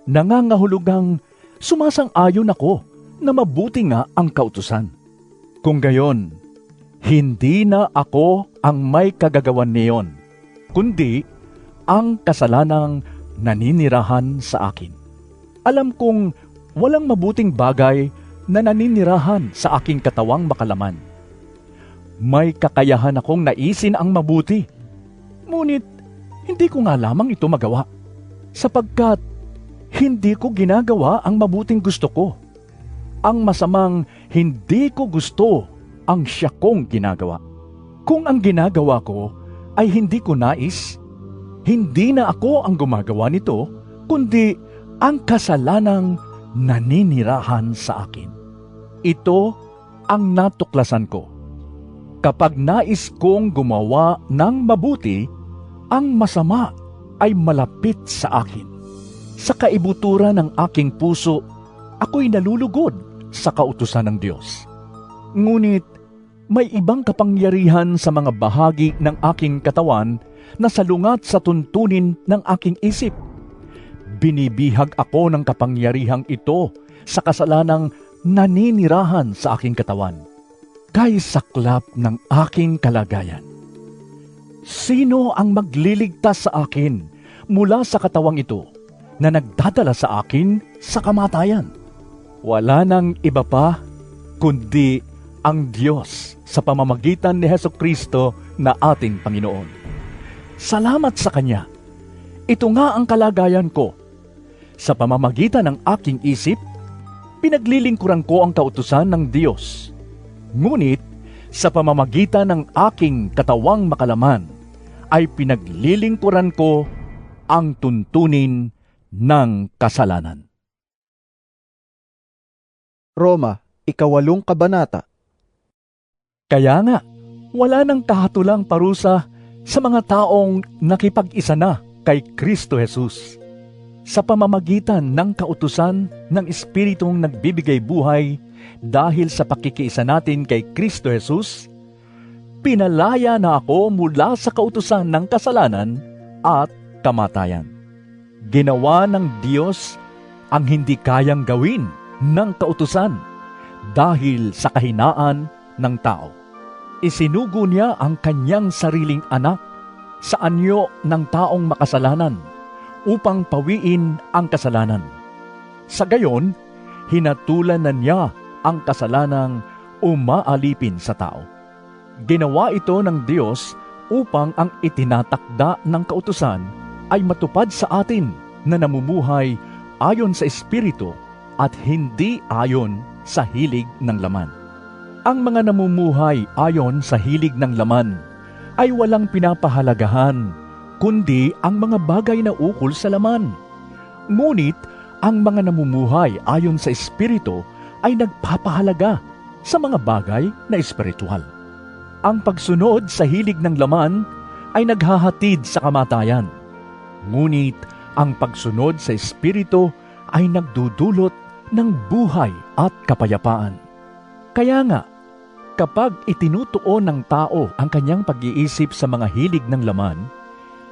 nangangahulugang sumasang-ayon ako na mabuti nga ang kautusan. Kung gayon, hindi na ako ang may kagagawan niyon, kundi ang kasalanang naninirahan sa akin. Alam kong walang mabuting bagay na naninirahan sa aking katawang makalaman. May kakayahan akong naisin ang mabuti, ngunit hindi ko nga lamang ito magawa, sapagkat hindi ko ginagawa ang mabuting gusto ko. Ang masamang hindi ko gusto ang siya kong ginagawa. Kung ang ginagawa ko ay hindi ko nais, hindi na ako ang gumagawa nito, kundi ang kasalanang naninirahan sa akin. Ito ang natuklasan ko. Kapag nais kong gumawa ng mabuti, ang masama ay malapit sa akin. Sa kaibuturan ng aking puso, ako'y nalulugod sa kautusan ng Diyos. Ngunit may ibang kapangyarihan sa mga bahagi ng aking katawan na salungat sa tuntunin ng aking isip. Binibihag ako ng kapangyarihang ito sa kasalanang naninirahan sa aking katawan, kay saklap ng aking kalagayan. Sino ang magliligtas sa akin mula sa katawang ito na nagdadala sa akin sa kamatayan? Wala nang iba pa kundi ang Diyos sa pamamagitan ni Hesukristo na ating Panginoon. Salamat sa Kanya. Ito nga ang kalagayan ko. Sa pamamagitan ng aking isip, pinaglilingkuran ko ang kautusan ng Diyos. Ngunit, sa pamamagitan ng aking katawang makalaman, ay pinaglilingkuran ko ang tuntunin ng kasalanan. Roma, 8 kabanata. Kaya nga, wala nang kahatulang parusa sa mga taong nakipag-isa na kay Kristo Jesus. Sa pamamagitan ng kautusan ng Espiritong nagbibigay buhay dahil sa pakikiisa natin kay Kristo Jesus, pinalaya na ako mula sa kautusan ng kasalanan at kamatayan. Ginawa ng Diyos ang hindi kayang gawin ng kautusan dahil sa kahinaan ng tao. Isinugo niya ang kanyang sariling anak sa anyo ng taong makasalanan upang pawiin ang kasalanan. Sa gayon, hinatulan na niya ang kasalanang umaalipin sa tao. Ginawa ito ng Diyos upang ang itinatakda ng kautusan ay matupad sa atin na namumuhay ayon sa Espiritu at hindi ayon sa hilig ng laman. Ang mga namumuhay ayon sa hilig ng laman ay walang pinapahalagahan, kundi ang mga bagay na ukol sa laman. Ngunit ang mga namumuhay ayon sa Espiritu ay nagpapahalaga sa mga bagay na espiritual. Ang pagsunod sa hilig ng laman ay naghahatid sa kamatayan. Ngunit ang pagsunod sa Espiritu ay nagdudulot ng buhay at kapayapaan. Kaya nga, kapag itinutuon ng tao ang kanyang pag-iisip sa mga hilig ng laman,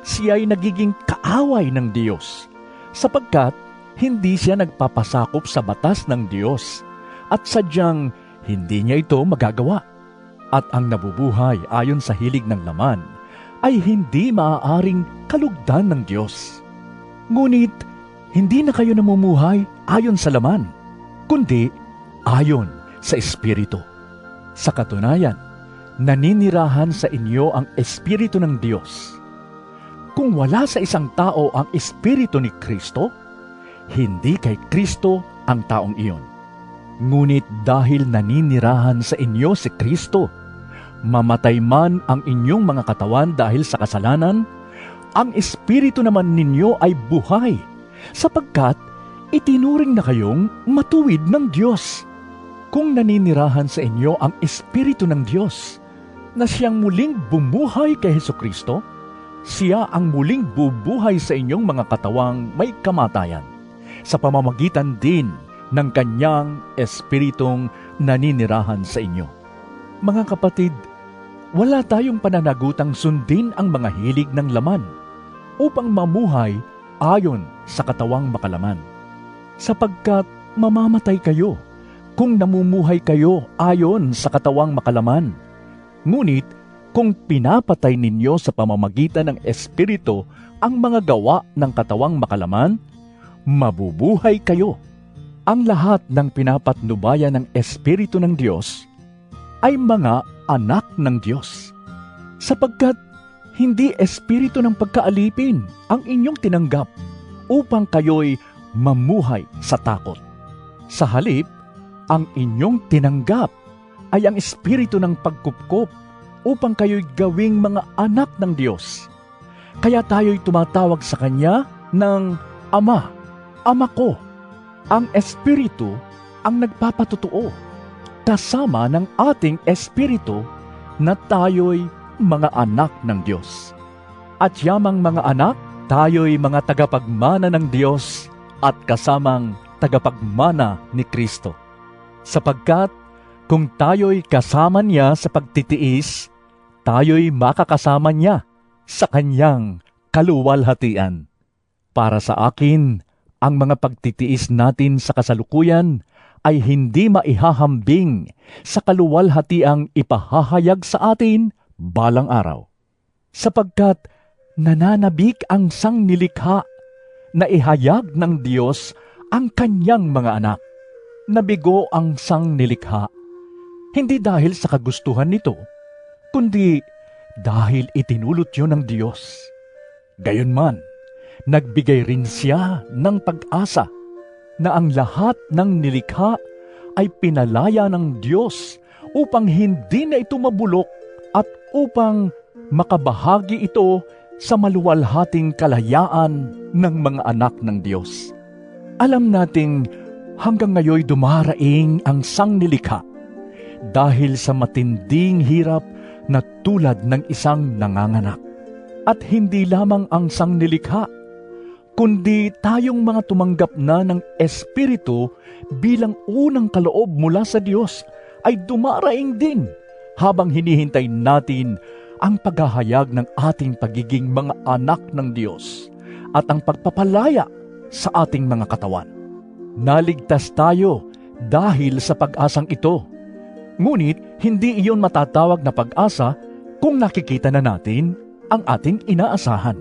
siya ay nagiging kaaway ng Diyos, sapagkat hindi siya nagpapasakop sa batas ng Diyos, at sadyang hindi niya ito magagawa. At ang nabubuhay ayon sa hilig ng laman ay hindi maaaring kalugdan ng Diyos. Ngunit, hindi na kayo namumuhay ayon sa laman, kundi ayon sa Espiritu. Sa katunayan, naninirahan sa inyo ang Espiritu ng Diyos. Kung wala sa isang tao ang Espiritu ni Kristo, hindi kay Kristo ang taong iyon. Ngunit dahil naninirahan sa inyo si Kristo, mamatay man ang inyong mga katawan dahil sa kasalanan, ang Espiritu naman ninyo ay buhay, sapagkat itinuring na kayong matuwid ng Diyos. Kung naninirahan sa inyo ang Espiritu ng Diyos, na siyang muling bumuhay kay Hesukristo, siya ang muling bubuhay sa inyong mga katawang may kamatayan, sa pamamagitan din ng kanyang Espiritong naninirahan sa inyo. Mga kapatid, wala tayong pananagutang sundin ang mga hilig ng laman upang mamuhay ayon sa katawang makalaman, sapagkat mamamatay kayo kung namumuhay kayo ayon sa katawang makalaman. Ngunit kung pinapatay ninyo sa pamamagitan ng Espiritu ang mga gawa ng katawang makalaman, mabubuhay kayo. Ang lahat ng pinapatnubayan ng Espiritu ng Diyos ay mga anak ng Diyos. Sapagkat hindi espiritu ng pagkaalipin ang inyong tinanggap upang kayo'y mamuhay sa takot. Sa halip, ang inyong tinanggap ay ang espiritu ng pagkupkop upang kayo'y gawing mga anak ng Diyos. Kaya tayo'y tumatawag sa Kanya ng Ama, Ama ko. Ang Espiritu ang nagpapatutuo, kasama ng ating Espiritu na tayo'y mga anak ng Diyos. At yamang mga anak, tayo'y mga tagapagmana ng Diyos at kasamang tagapagmana ni Kristo. Sapagkat kung tayo'y kasama niya sa pagtitiis, tayo'y makakasama niya sa kanyang kaluwalhatian. Para sa akin, ang mga pagtitiis natin sa kasalukuyan ay hindi maihahambing sa kaluwalhatiang ipahahayag sa atin balang araw. Sapagkat nananabik ang sangnilikha na ihayag ng Diyos ang kanyang mga anak. Nabigo ang sangnilikha, hindi dahil sa kagustuhan nito, kundi dahil itinulot yun ng Diyos. Gayunman, nagbigay rin siya ng pag-asa na ang lahat ng nilikha ay pinalaya ng Diyos upang hindi na ito mabulok at upang makabahagi ito sa maluwalhating kalayaan ng mga anak ng Diyos. Alam nating hanggang ngayon dumaraing ang sangnilikha dahil sa matinding hirap na tulad ng isang nanganganak. At hindi lamang ang sangnilikha, kundi tayong mga tumanggap na ng Espiritu bilang unang kaloob mula sa Diyos ay dumaraing din habang hinihintay natin ang paghahayag ng ating pagiging mga anak ng Diyos at ang pagpapalaya sa ating mga katawan. Naligtas tayo dahil sa pag-asang ito. Ngunit hindi iyon matatawag na pag-asa kung nakikita na natin ang ating inaasahan.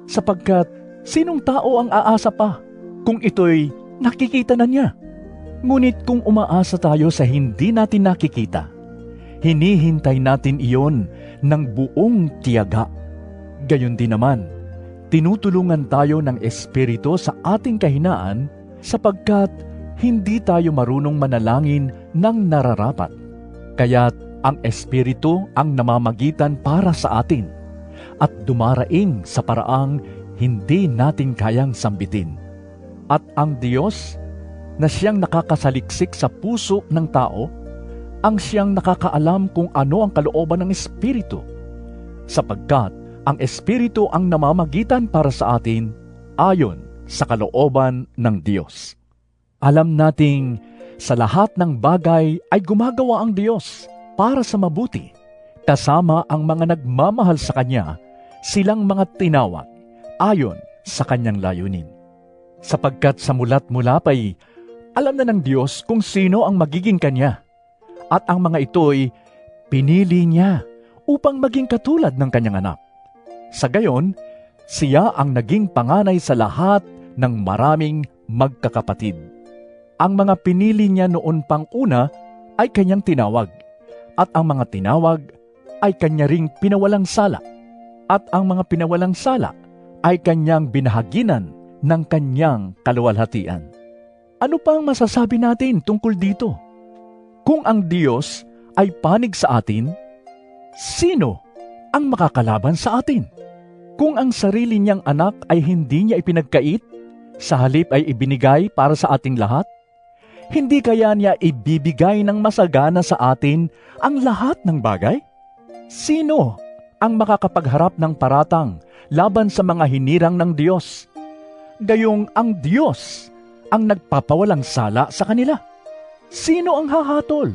Sapagkat sinong tao ang aasa pa kung ito'y nakikita na niya? Ngunit kung umaasa tayo sa hindi natin nakikita, hinihintay natin iyon ng buong tiyaga. Gayon din naman, tinutulungan tayo ng Espiritu sa ating kahinaan sapagkat hindi tayo marunong manalangin ng nararapat. Kaya't ang Espiritu ang namamagitan para sa atin at dumaraing sa paraang hindi natin kayang sambitin. At ang Diyos na siyang nakakasaliksik sa puso ng tao, ang siyang nakakaalam kung ano ang kalooban ng Espiritu, sapagkat ang Espiritu ang namamagitan para sa atin ayon sa kalooban ng Diyos. Alam nating sa lahat ng bagay ay gumagawa ang Diyos para sa mabuti, kasama ang mga nagmamahal sa Kanya, silang mga tinawag ayon sa Kanyang layunin. Sapagkat sa mulat mula pa'y alam na ng Diyos kung sino ang magiging Kanya, at ang mga ito'y pinili Niya upang maging katulad ng Kanyang anak. Sa gayon, siya ang naging panganay sa lahat ng maraming magkakapatid. Ang mga pinili Niya noon pang una ay Kanyang tinawag, at ang mga tinawag ay Kanya ring pinawalang sala, at ang mga pinawalang sala ay Kanyang binahaginan ng Kanyang kaluwalhatian. Ano pa ang masasabi natin tungkol dito? Kung ang Diyos ay panig sa atin, sino ang makakalaban sa atin? Kung ang sarili niyang anak ay hindi niya ipinagkait, sa halip ay ibinigay para sa ating lahat, hindi kaya niya ibibigay ng masagana sa atin ang lahat ng bagay? Sino ang makakapagharap ng paratang laban sa mga hinirang ng Diyos? Gayong ang Diyos ang nagpapawalang sala sa kanila. Sino ang hahatol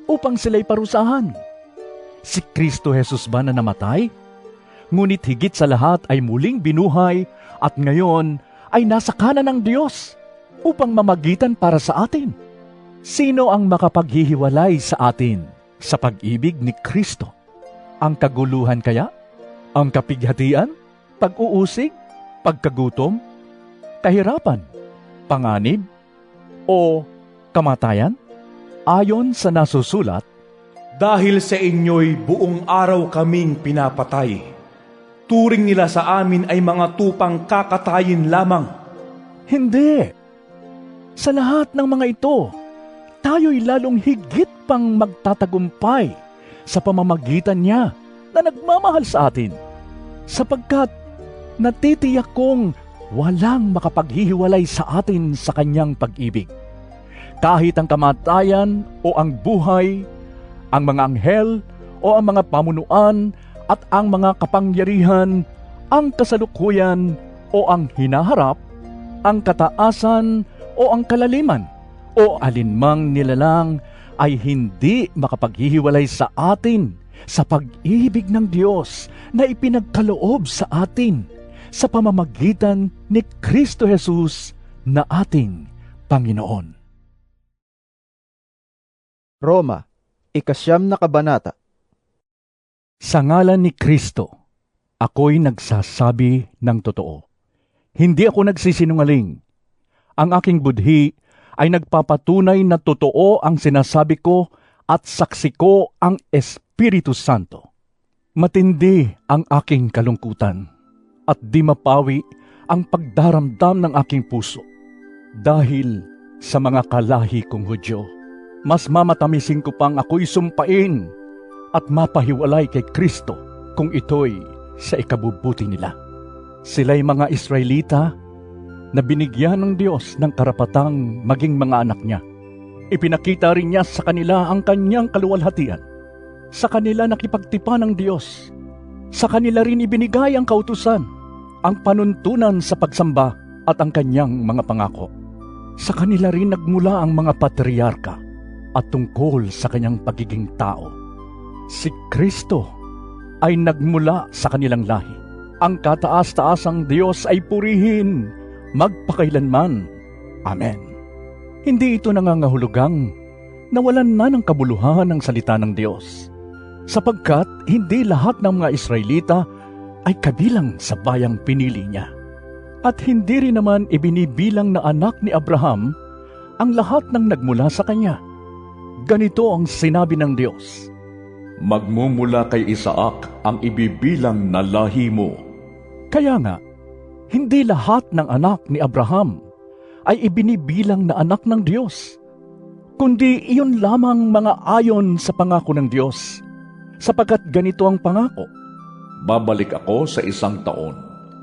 upang sila'y parusahan? Si Kristo Jesus ba na namatay? Ngunit higit sa lahat ay muling binuhay at ngayon ay nasa kanan ng Diyos. upang mamagitan para sa atin. Sino ang makapaghihiwalay sa atin sa pag-ibig ni Kristo? Ang kaguluhan kaya? Ang kapighatian? Pag-uusig? Pagkagutom? Kahirapan? Panganib? O kamatayan? Ayon sa nasusulat, Dahil sa inyo'y buong araw kaming pinapatay. Turing nila sa amin ay mga tupang kakatayin lamang. hindi. Sa lahat ng mga ito, tayo'y lalong higit pang magtatagumpay sa pamamagitan niya na nagmamahal sa atin, sapagkat natitiyak kong walang makapaghihiwalay sa atin sa kanyang pag-ibig. Kahit ang kamatayan o ang buhay, ang mga anghel o ang mga pamunuan at ang mga kapangyarihan, ang kasalukuyan o ang hinaharap, ang kataasan o ang kalaliman, o alinmang nilalang ay hindi makapaghihiwalay sa atin sa pag-ibig ng Diyos na ipinagkaloob sa atin sa pamamagitan ni Kristo Jesus na ating Panginoon. Roma, 9 na kabanata. Sa ngalan ni Kristo, ako'y nagsasabi ng totoo. Hindi ako nagsisinungaling. Ang aking budhi ay nagpapatunay na totoo ang sinasabi ko at saksi ko ang Espiritu Santo. Matindi ang aking kalungkutan at di mapawi ang pagdaramdam ng aking puso. Dahil sa mga kalahi kong Hudyo, mas mamatamisin ko pang ako'y sumpain at mapahiwalay kay Kristo kung ito'y sa ikabubuti nila. Sila'y mga Israelita na binigyan ng Diyos ng karapatang maging mga anak niya. Ipinakita rin niya sa kanila ang kanyang kaluwalhatian. Sa kanila nakipagtipan ng Diyos. Sa kanila rin ibinigay ang kautusan, ang panuntunan sa pagsamba at ang kanyang mga pangako. Sa kanila rin nagmula ang mga patriarka at tungkol sa kanyang pagiging tao. Si Kristo ay nagmula sa kanilang lahi. Ang kataas-taasang Diyos ay purihin magpakailanman. Amen. Hindi ito nangangahulugang nawalan na ng kabuluhan ng salita ng Diyos, sapagkat hindi lahat ng mga Israelita ay kabilang sa bayang pinili niya. At hindi rin naman ibinibilang na anak ni Abraham ang lahat ng nagmula sa kanya. Ganito ang sinabi ng Diyos, Magmumula kay Isaac ang ibibilang na lahi mo. Kaya nga, hindi lahat ng anak ni Abraham ay ibinibilang na anak ng Diyos, kundi iyon lamang mga ayon sa pangako ng Diyos, sapagkat ganito ang pangako. Babalik ako sa 1 taon,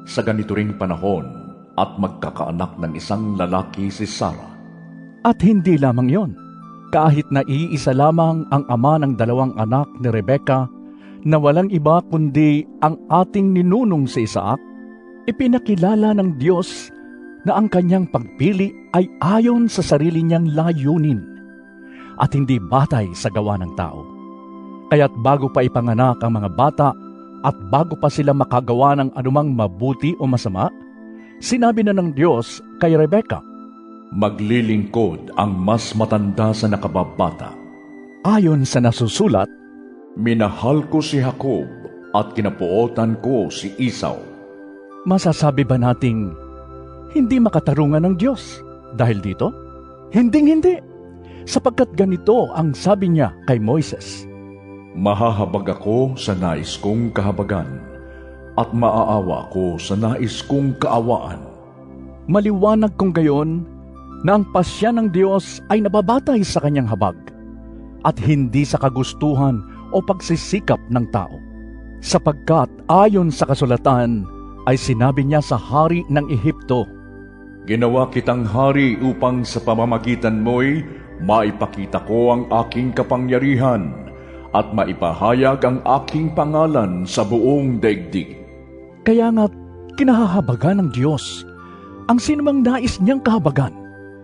sa ganito ring panahon, at magkakaanak ng isang lalaki si Sarah. At hindi lamang yon, kahit na iisa lamang ang ama ng 2 anak ni Rebecca, na walang iba kundi ang ating ninunong si Isaac, ipinakilala ng Diyos na ang kanyang pagpili ay ayon sa sarili niyang layunin at hindi batay sa gawa ng tao. Kaya't bago pa ipanganak ang mga bata at bago pa sila makagawa ng anumang mabuti o masama, sinabi na ng Diyos kay Rebecca, Maglilingkod ang mas matanda sa nakababata. ayon sa nasusulat, Minahal ko si Jacob at kinapuotan ko si Esau. masasabi ba nating hindi makatarungan ng Diyos dahil dito? Hinding-hindi, sapagkat ganito ang sabi niya kay Moises, Mahahabag ako sa nais kong kahabagan at maaawa ko sa nais kong kaawaan. Maliwanag kong gayon na ang pasya ng Diyos ay nababatay sa kanyang habag at hindi sa kagustuhan o pagsisikap ng tao. Sapagkat ayon sa kasulatan ay sinabi niya sa hari ng Ehipto, Ginawa kitang hari upang sa pamamagitan mo'y maipakita ko ang aking kapangyarihan at maipahayag ang aking pangalan sa buong daigdig. Kaya nga kinahahabagan ng Diyos ang sinumang nais niyang kahabagan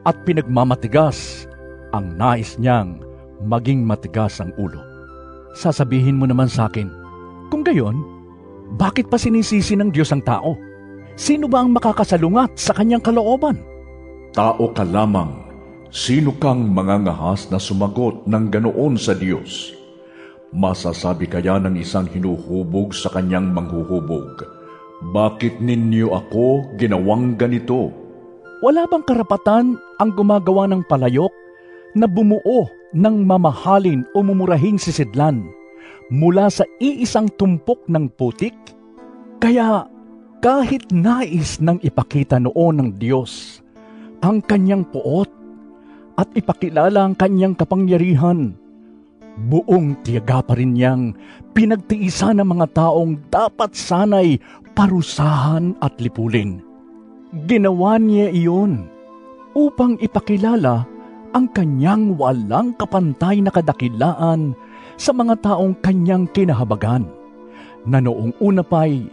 at pinagmamatigas ang nais niyang maging matigas ang ulo. Sasabihin mo naman sa akin, kung gayon, bakit pa sinisisi ng Diyos ang tao? Sino ba ang makakasalungat sa kanyang kalooban? Tao ka lamang, sino kang mangangahas na sumagot ng ganoon sa Diyos? Masasabi kaya ng isang hinuhubog sa kanyang manghuhubog, bakit ninyo ako ginawang ganito? Wala bang karapatan ang gumagawa ng palayok na bumuo ng mamahalin o mumurahing sisidlan mula sa iisang tumpok ng putik? Kaya kahit nais nang ipakita noon ng Diyos ang kanyang puot at ipakilala ang kanyang kapangyarihan, buong tiyaga pa rin niyang pinagtiisan ng mga taong dapat sanay parusahan at lipulin. Ginawa niya iyon upang ipakilala ang kanyang walang kapantay na kadakilaan sa mga taong kanyang kinahabagan, na noong una pa'y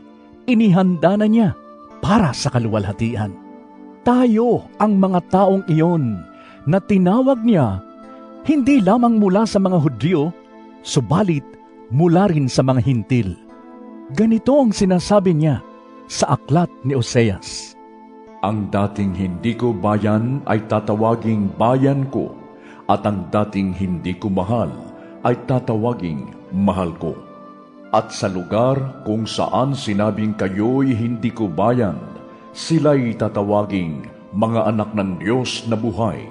inihanda na niya para sa kaluwalhatian. Tayo ang mga taong iyon na tinawag niya hindi lamang mula sa mga Hudyo, subalit mula rin sa mga Hintil. Ganito ang sinasabi niya sa aklat ni Oseas: Ang dating hindi ko bayan ay tatawaging bayan ko, at ang dating hindi ko mahal ay tatawaging mahal ko. At sa lugar kung saan sinabing kayo'y hindi ko bayan, sila'y tatawaging mga anak ng Diyos na buhay.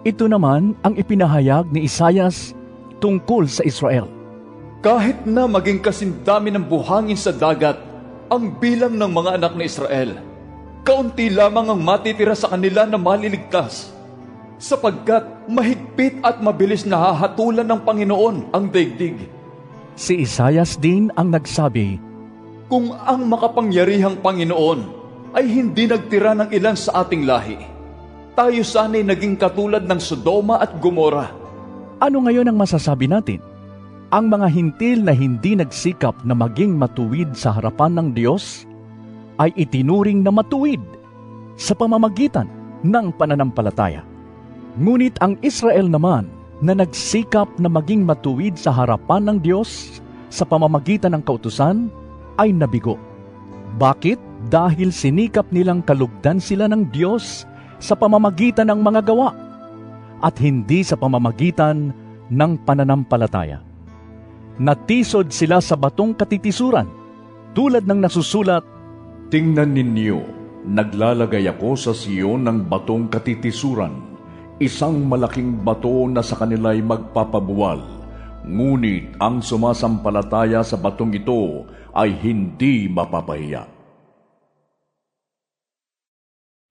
Ito naman ang ipinahayag ni Isaias tungkol sa Israel. Kahit na maging kasindami ng buhangin sa dagat ang bilang ng mga anak ni Israel, kaunti lamang ang matitira sa kanila na maliligtas, sapagkat mahigpit at mabilis na hahatulan ng Panginoon ang daigdig. Si Isaias din ang nagsabi, Kung ang makapangyarihang Panginoon ay hindi nagtira ng ilan sa ating lahi, tayo sana'y naging katulad ng Sodoma at Gomora. ano ngayon ang masasabi natin? Ang mga hintil na hindi nagsikap na maging matuwid sa harapan ng Diyos ay itinuring na matuwid sa pamamagitan ng pananampalataya. Ngunit ang Israel naman na nagsikap na maging matuwid sa harapan ng Diyos sa pamamagitan ng kautusan ay nabigo. Bakit? Dahil sinikap nilang kalugdan sila ng Diyos sa pamamagitan ng mga gawa at hindi sa pamamagitan ng pananampalataya. Natisod sila sa batong katitisuran, tulad ng nasusulat, Tingnan ninyo, naglalagay ako sa Siyon ng batong katitisuran, isang malaking bato na sa kanila'y magpapabuwal. Ngunit ang sumasampalataya sa batong ito ay hindi mapapahiya.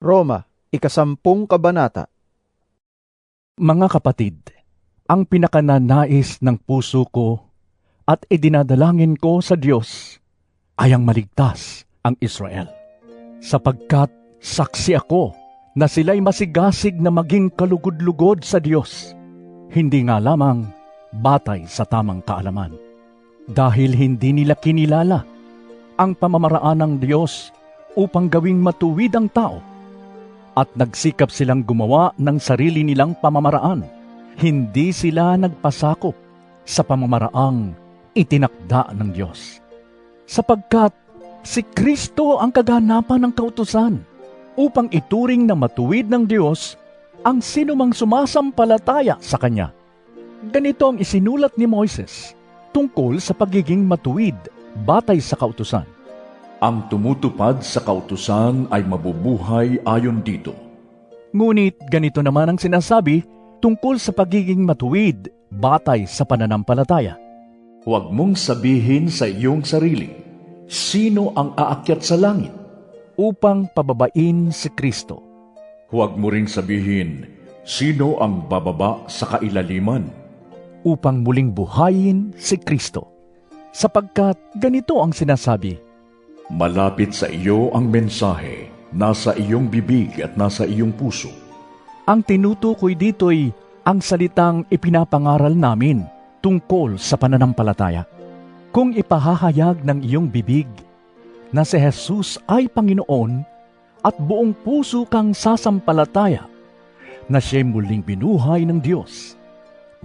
Roma, 10 kabanata. Mga kapatid, ang pinakananais ng puso ko at idinadalangin ko sa Diyos ay ang maligtas ang Israel. Sapagkat saksi ako na sila'y masigasig na maging kalugod-lugod sa Diyos, hindi nga lamang batay sa tamang kaalaman. Dahil hindi nila kinilala ang pamamaraan ng Diyos upang gawing matuwid ang tao, at nagsikap silang gumawa ng sarili nilang pamamaraan. Hindi sila nagpasakop sa pamamaraang itinakda ng Diyos. Sapagkat si Kristo ang kaganapan ng kautusan upang ituring na matuwid ng Diyos ang sinumang sumasampalataya sa Kanya. Ganito ang isinulat ni Moises tungkol sa pagiging matuwid batay sa kautusan. Ang tumutupad sa kautusan ay mabubuhay ayon dito. Ngunit ganito naman ang sinasabi tungkol sa pagiging matuwid batay sa pananampalataya. Huwag mong sabihin sa iyong sarili, sino ang aakyat sa langit? Upang pababain si Kristo. Huwag mo ring sabihin, sino ang bababa sa kailaliman? Upang muling buhayin si Kristo. Sapagkat ganito ang sinasabi, Malapit sa iyo ang mensahe, nasa iyong bibig at nasa iyong puso. ang tinutukoy dito'y ang salitang ipinapangaral namin tungkol sa pananampalataya. Kung ipahahayag ng iyong bibig na si Jesus ay Panginoon at buong puso kang sasampalataya na siya'y muling binuhay ng Diyos,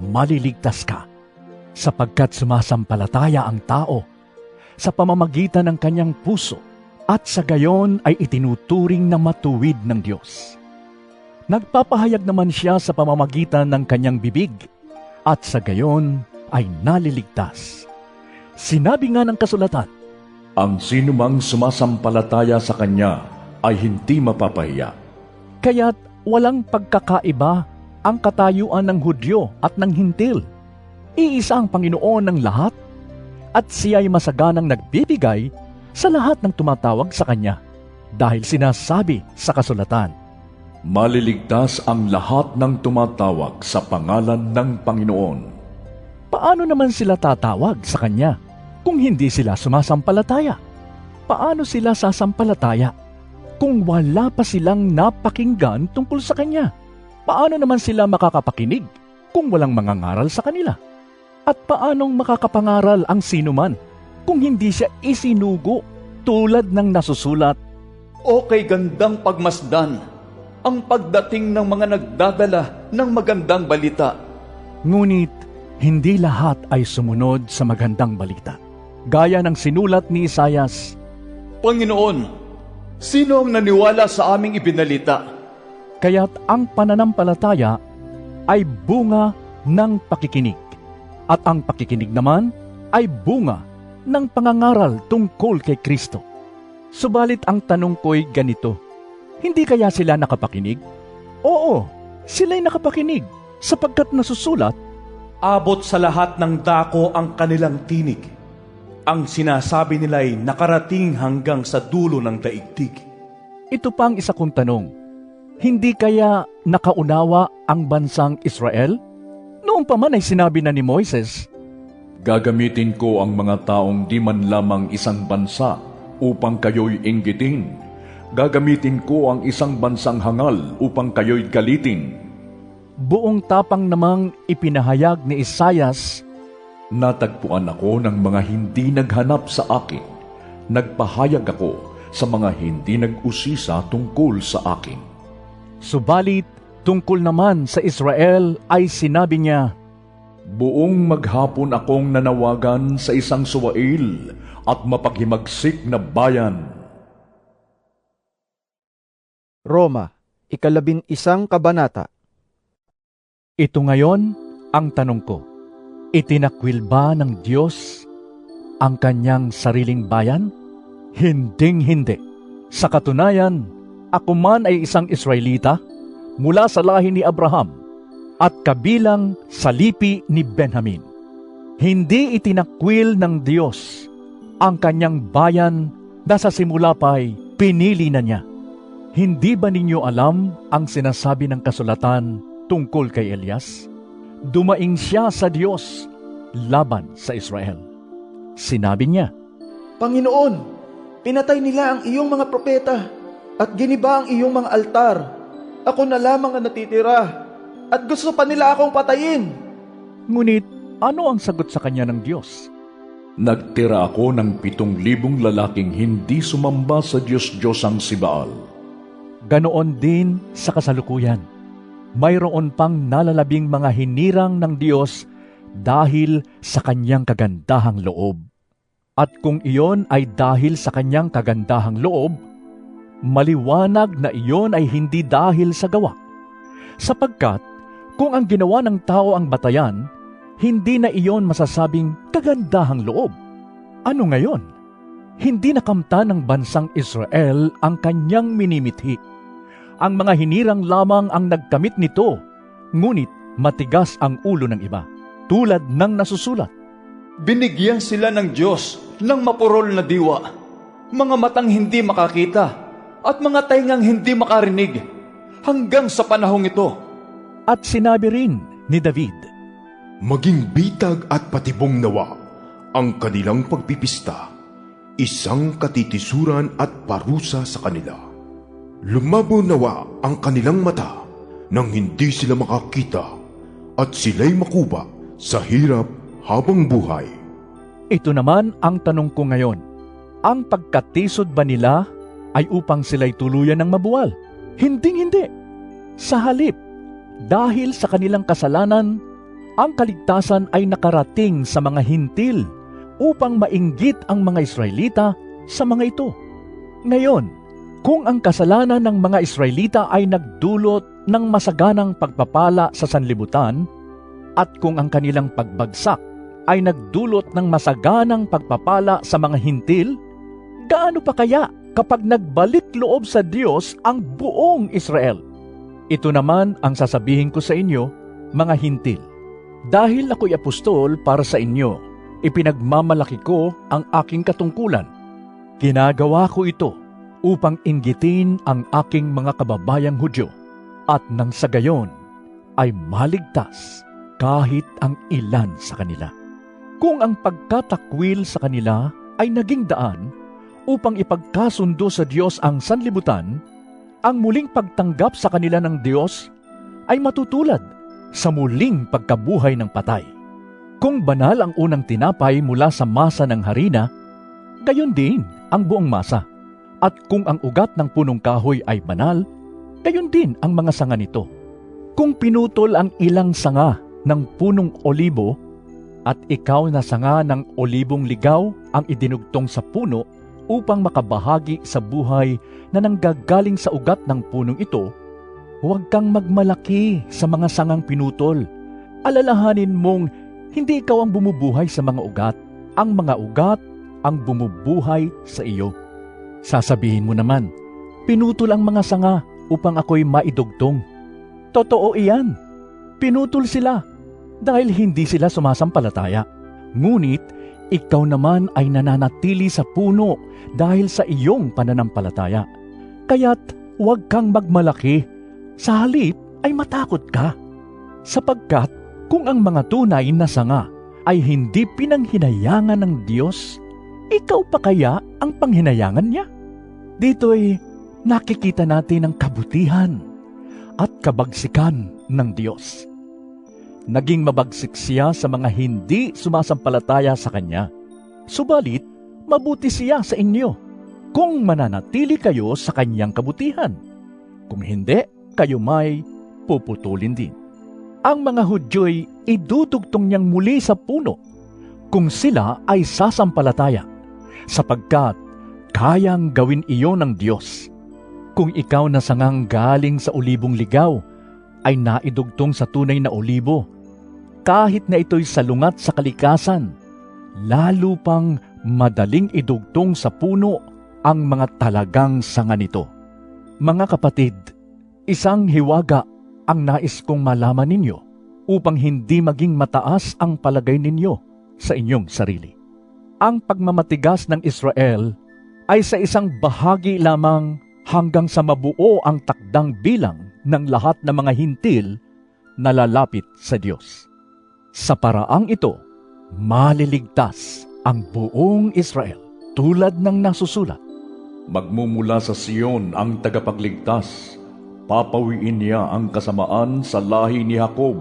maliligtas ka, sapagkat sumasampalataya ang tao sa pamamagitan ng kanyang puso at sa gayon ay itinuturing na matuwid ng Diyos. Nagpapahayag naman siya sa pamamagitan ng kanyang bibig, at sa gayon ay naliligtas. Sinabi nga ng kasulatan, Ang sinumang sumasampalataya sa Kanya ay hindi mapapahiya. kaya't walang pagkakaiba ang katayuan ng Hudyo at ng Hintil. Iisa ang Panginoon ng lahat, at siya'y masaganang nagbibigay sa lahat ng tumatawag sa Kanya, dahil sinasabi sa kasulatan, Maliligtas ang lahat ng tumatawag sa pangalan ng Panginoon. paano naman sila tatawag sa Kanya kung hindi sila sumasampalataya? Paano sila sasampalataya kung wala pa silang napakinggan tungkol sa Kanya? Paano naman sila makakapakinig kung walang mangangaral sa kanila? At paanong makakapangaral ang sinuman kung hindi siya isinugo tulad ng nasusulat? O kay gandang pagmasdan, ang pagdating ng mga nagdadala ng magandang balita. Ngunit hindi lahat ay sumunod sa magandang balita. Gaya ng sinulat ni Isaias, Panginoon, sino ang naniwala sa aming ibinalita? kaya't ang pananampalataya ay bunga ng pakikinig, at ang pakikinig naman ay bunga ng pangangaral tungkol kay Kristo. Subalit ang tanong ko'y ganito, hindi kaya sila nakapakinig? Oo, sila'y nakapakinig, sapagkat nasusulat, Abot sa lahat ng dako ang kanilang tinig. Ang sinasabi nila ay nakarating hanggang sa dulo ng daigdig. ito pa ang isa kong tanong, hindi kaya nakaunawa ang bansang Israel? Noong pa man ay sinabi na ni Moises, Gagamitin ko ang mga taong di man lamang isang bansa upang kayo'y inggitin. Gagamitin ko ang isang bansang hangal upang kayo'y galitin. buong tapang namang ipinahayag ni Isaias, Natagpuan ako ng mga hindi naghanap sa akin. Nagpahayag ako sa mga hindi nag-usisa tungkol sa akin. subalit tungkol naman sa Israel ay sinabi niya, Buong maghapon akong nanawagan sa isang suwail at mapaghimagsik na bayan. Roma, 11 kabanata. ito ngayon ang tanong ko, itinakwil ba ng Diyos ang kanyang sariling bayan? Hinding-hindi. Sa katunayan, ako man ay isang Israelita mula sa lahi ni Abraham at kabilang sa lipi ni Benjamin. Hindi itinakwil ng Diyos ang kanyang bayan na sa simula pa'y pinili na niya. Hindi ba ninyo alam ang sinasabi ng kasulatan tungkol kay Elias? Dumaing siya sa Diyos laban sa Israel. Sinabi niya, Panginoon, pinatay nila ang iyong mga propeta at giniba ang iyong mga altar. Ako na lamang ang natitira at gusto pa nila akong patayin. ngunit ano ang sagot sa kanya ng Diyos? Nagtira ako ng 7,000 lalaking hindi sumamba sa Diyos-Diyosang si Baal. Ganoon din sa kasalukuyan. Mayroon pang nalalabing mga hinirang ng Diyos dahil sa kanyang kagandahang loob. At kung iyon ay dahil sa kanyang kagandahang loob, maliwanag na iyon ay hindi dahil sa gawa. Sapagkat kung ang ginawa ng tao ang batayan, hindi na iyon masasabing kagandahang loob. Ano ngayon? Hindi nakamtan ng bansang Israel ang kanyang minimithi. Ang mga hinirang lamang ang nagkamit nito, ngunit matigas ang ulo ng iba, tulad ng nasusulat. Binigyan sila ng Diyos ng mapurol na diwa, mga matang hindi makakita at mga taingang hindi makarinig hanggang sa panahong ito. At sinabi rin ni David, Maging bitag at patibong nawa ang kanilang pagpipista, isang katitisuran at parusa sa kanila. Lumabo nawa ang kanilang mata nang hindi sila makakita at sila'y makuba sa hirap habang buhay. ito naman ang tanong ko ngayon. Ang pagkatisod ba nila ay upang sila'y tuluyan ng mabuwal? Hinding-hindi. Sa halip, dahil sa kanilang kasalanan, ang kaligtasan ay nakarating sa mga hintil upang mainggit ang mga Israelita sa mga ito. Ngayon, kung ang kasalanan ng mga Israelita ay nagdulot ng masaganang pagpapala sa sanlibutan, at kung ang kanilang pagbagsak ay nagdulot ng masaganang pagpapala sa mga hintil, gaano pa kaya kapag nagbalik loob sa Diyos ang buong Israel? Ito naman ang sasabihin ko sa inyo, mga hintil. Dahil ako'y apostol para sa inyo, ipinagmamalaki ko ang aking katungkulan. Ginagawa ko ito upang inggitin ang aking mga kababayang Hudyo, at nang sa gayon ay maligtas kahit ang ilan sa kanila. Kung ang pagkatakwil sa kanila ay naging daan upang ipagkasundo sa Diyos ang sanlibutan, ang muling pagtanggap sa kanila ng Diyos ay matutulad sa muling pagkabuhay ng patay. Kung banal ang unang tinapay mula sa masa ng harina, gayon din ang buong masa. At kung ang ugat ng punong kahoy ay banal, gayon din ang mga sanga nito. Kung pinutol ang ilang sanga ng punong olibo, at ikaw na sanga ng olibong ligaw ang idinugtong sa puno upang makabahagi sa buhay na nanggagaling sa ugat ng punong ito, huwag kang magmalaki sa mga sangang pinutol. Alalahanin mong hindi ikaw ang bumubuhay sa mga ugat, ang mga ugat ang bumubuhay sa iyo. Sasabihin mo naman, pinutol ang mga sanga upang ako'y maidugtong. Totoo iyan. Pinutol sila dahil hindi sila sumasampalataya. Ngunit ikaw naman ay nananatili sa puno dahil sa iyong pananampalataya. Kaya't huwag kang magmalaki. Sa halip ay matakot ka. Sapagkat kung ang mga tunay na sanga ay hindi pinanghinayangan ng Diyos, ikaw pa kaya ang panghinayangan niya? Dito'y nakikita natin ang kabutihan at kabagsikan ng Diyos. Naging mabagsik siya sa mga hindi sumasampalataya sa Kanya. Subalit, mabuti siya sa inyo kung mananatili kayo sa Kanyang kabutihan. Kung hindi, kayo may puputulin din. Ang mga Hudyo'y idudugtong niyang muli sa puno kung sila ay sasampalataya, sapagkat kayang gawin iyon ng Diyos. Kung ikaw na sangang galing sa olibong ligaw ay naidugtong sa tunay na olibo, kahit na ito'y salungat sa kalikasan, lalo pang madaling idugtong sa puno ang mga talagang sanga nito. Mga kapatid, isang hiwaga ang nais kong malaman ninyo upang hindi maging mataas ang palagay ninyo sa inyong sarili. Ang pagmamatigas ng Israel ay sa isang bahagi lamang hanggang sa mabuo ang takdang bilang ng lahat ng mga hintil na lalapit sa Diyos. Sa paraang ito, maliligtas ang buong Israel tulad ng nasusulat. Magmumula sa Sion ang tagapagligtas, papawiin niya ang kasamaan sa lahi ni Jacob.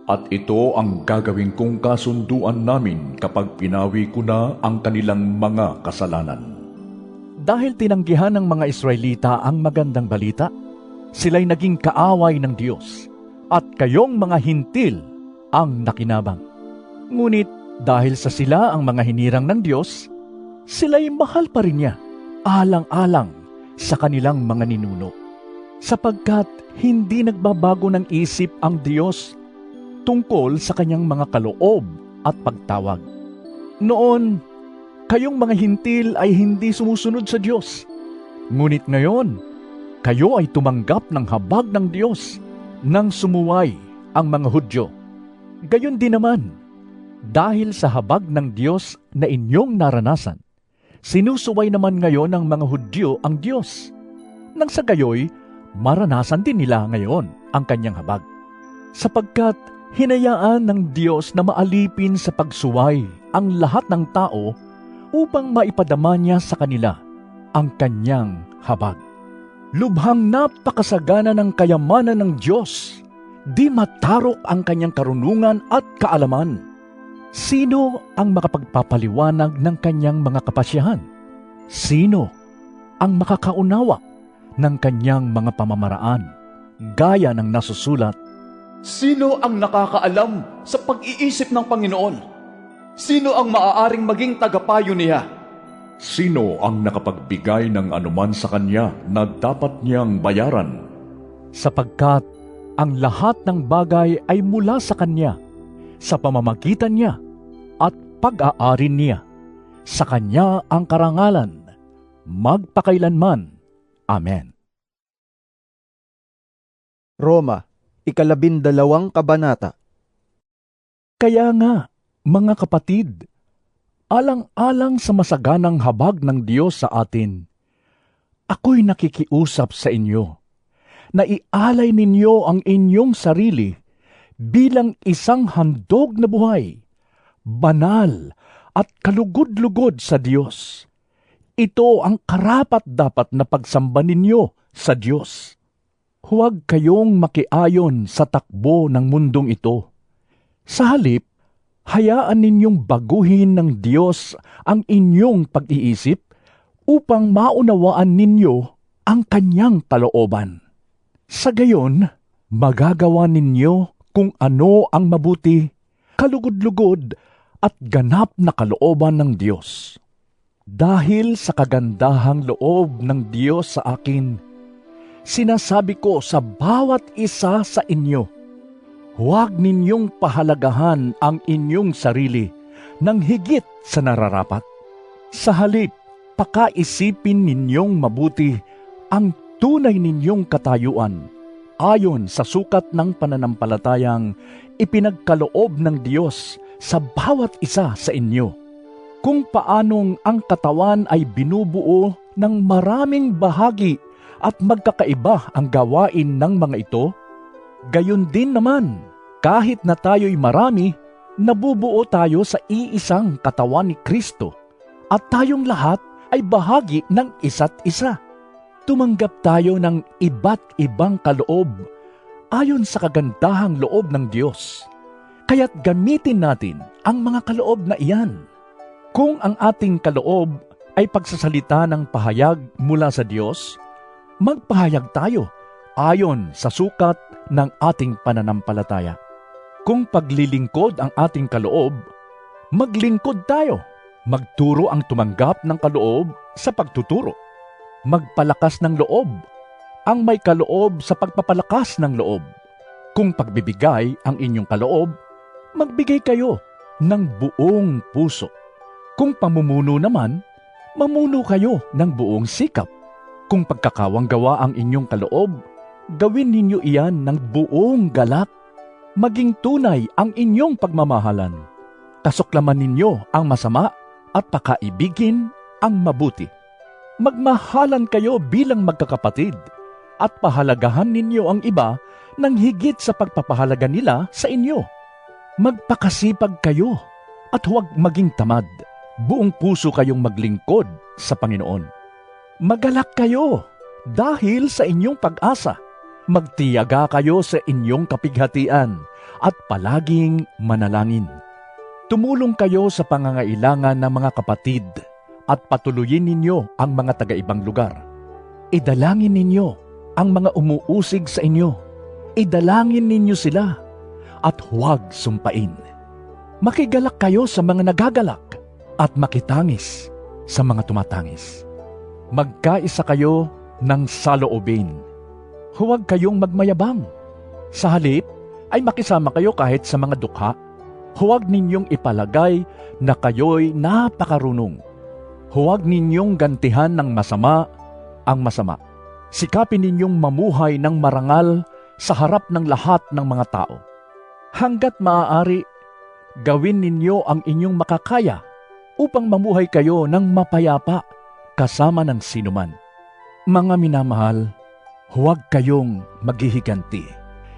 At ito ang gagawin kong kasunduan namin kapag pinawi ko na ang kanilang mga kasalanan. Dahil tinanggihan ng mga Israelita ang magandang balita, sila'y naging kaaway ng Diyos, at kayong mga hintil ang nakinabang. Ngunit dahil sa sila ang mga hinirang ng Diyos, sila'y mahal pa rin niya, alang-alang sa kanilang mga ninuno. Sapagkat hindi nagbabago ng isip ang Diyos tungkol sa kanyang mga kaloob at pagtawag. Noon, kayong mga hintil ay hindi sumusunod sa Diyos. Ngunit ngayon, kayo ay tumanggap ng habag ng Diyos nang sumuway ang mga Hudyo. Gayon din naman, dahil sa habag ng Diyos na inyong naranasan, sinusuway naman ngayon ng mga Hudyo ang Diyos. Nang sa gayoy, maranasan din nila ngayon ang kanyang habag. Sapagkat hinayaan ng Diyos na maalipin sa pagsuway ang lahat ng tao upang maipadama niya sa kanila ang kanyang habag. Lubhang napakasagana ng kayamanan ng Diyos, di matarok ang kanyang karunungan at kaalaman. Sino ang makapagpapaliwanag ng kanyang mga kapasyahan? Sino ang makakaunawa ng kanyang mga pamamaraan? Gaya ng nasusulat, Sino ang nakakaalam sa pag-iisip ng Panginoon? Sino ang maaaring maging tagapayo niya? Sino ang nakapagbigay ng anuman sa kanya na dapat niyang bayaran? sapagkat ang lahat ng bagay ay mula sa Kanya, sa pamamagitan niya at pag-aari niya. Sa Kanya ang karangalan, magpakailanman. Amen. Roma, 12 kabanata. Kaya nga, mga kapatid, alang-alang sa masaganang habag ng Diyos sa atin, ako'y nakikiusap sa inyo na ialay ninyo ang inyong sarili bilang isang handog na buhay, banal at kalugod-lugod sa Diyos. Ito ang karapat-dapat na pagsamba ninyo sa Diyos. Huwag kayong makiayon sa takbo ng mundong ito. Sa halip, hayaan ninyong baguhin ng Diyos ang inyong pag-iisip upang maunawaan ninyo ang Kanyang kalooban. Sa gayon, magagawa ninyo kung ano ang mabuti, kalugod-lugod at ganap na kalooban ng Diyos. Dahil sa kagandahang loob ng Diyos sa akin, sinasabi ko sa bawat isa sa inyo, huwag ninyong pahalagahan ang inyong sarili ng higit sa nararapat. Sa halip, pakaisipin ninyong mabuti ang tunay ninyong katayuan ayon sa sukat ng pananampalatayang ipinagkaloob ng Diyos sa bawat isa sa inyo. Kung paanong ang katawan ay binubuo ng maraming bahagi at magkakaiba ang gawain ng mga ito, gayon din naman, kahit na tayo'y marami, nabubuo tayo sa iisang katawan ni Kristo at tayong lahat ay bahagi ng isa't isa. Tumanggap tayo ng iba't ibang kaloob ayon sa kagandahang loob ng Diyos. Kaya't gamitin natin ang mga kaloob na iyan. Kung ang ating kaloob ay pagsasalita ng pahayag mula sa Diyos, magpahayag tayo ayon sa sukat ng ating pananampalataya. Kung paglilingkod ang ating kaloob, maglingkod tayo. Magturo ang tumanggap ng kaloob sa pagtuturo. Magpalakas ng loob ang may kaloob sa pagpapalakas ng loob. Kung pagbibigay ang inyong kaloob, magbigay kayo ng buong puso. Kung pamumuno naman, mamuno kayo ng buong sikap. Kung pagkakawang gawa ang inyong kaloob, gawin ninyo iyan ng buong galak. Maging tunay ang inyong pagmamahalan. Kasuklaman ninyo ang masama at pakaibigin ang mabuti. Magmahalan kayo bilang magkakapatid at pahalagahan ninyo ang iba ng higit sa pagpapahalaga nila sa inyo. Magpakasipag kayo at huwag maging tamad. Buong puso kayong maglingkod sa Panginoon. Magalak kayo dahil sa inyong pag-asa. Magtiyaga kayo sa inyong kapighatian at palaging manalangin. Tumulong kayo sa pangangailangan ng mga kapatid at patuloyin ninyo ang mga taga-ibang lugar. Idalangin ninyo ang mga umuusig sa inyo. Idalangin ninyo sila at huwag sumpain. Makigalak kayo sa mga nagagalak at makitangis sa mga tumatangis. Magkaisa kayo ng saloobin. Huwag kayong magmayabang. Sa halip ay makisama kayo kahit sa mga dukha. Huwag ninyong ipalagay na kayo'y napakarunong. Huwag ninyong gantihan ng masama ang masama. Sikapin ninyong mamuhay ng marangal sa harap ng lahat ng mga tao. Hanggat maaari, gawin ninyo ang inyong makakaya upang mamuhay kayo ng mapayapa kasama ng sinuman. Mga minamahal, huwag kayong maghihiganti.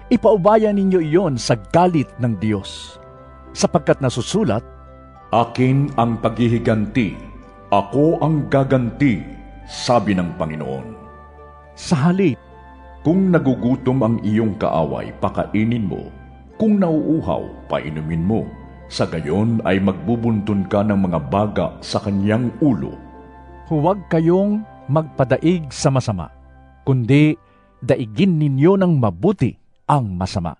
Ipaubaya ninyo iyon sa galit ng Diyos. Sapagkat nasusulat, Akin ang paghihiganti, ako ang gaganti, sabi ng Panginoon. sa halip, Kung nagugutom ang iyong kaaway, pakainin mo. Kung nauuhaw, painumin mo. Sa gayon ay magbubuntun ka ng mga baga sa kanyang ulo. huwag kayong magpadaig sa masama, kundi daigin ninyo ng mabuti ang masama.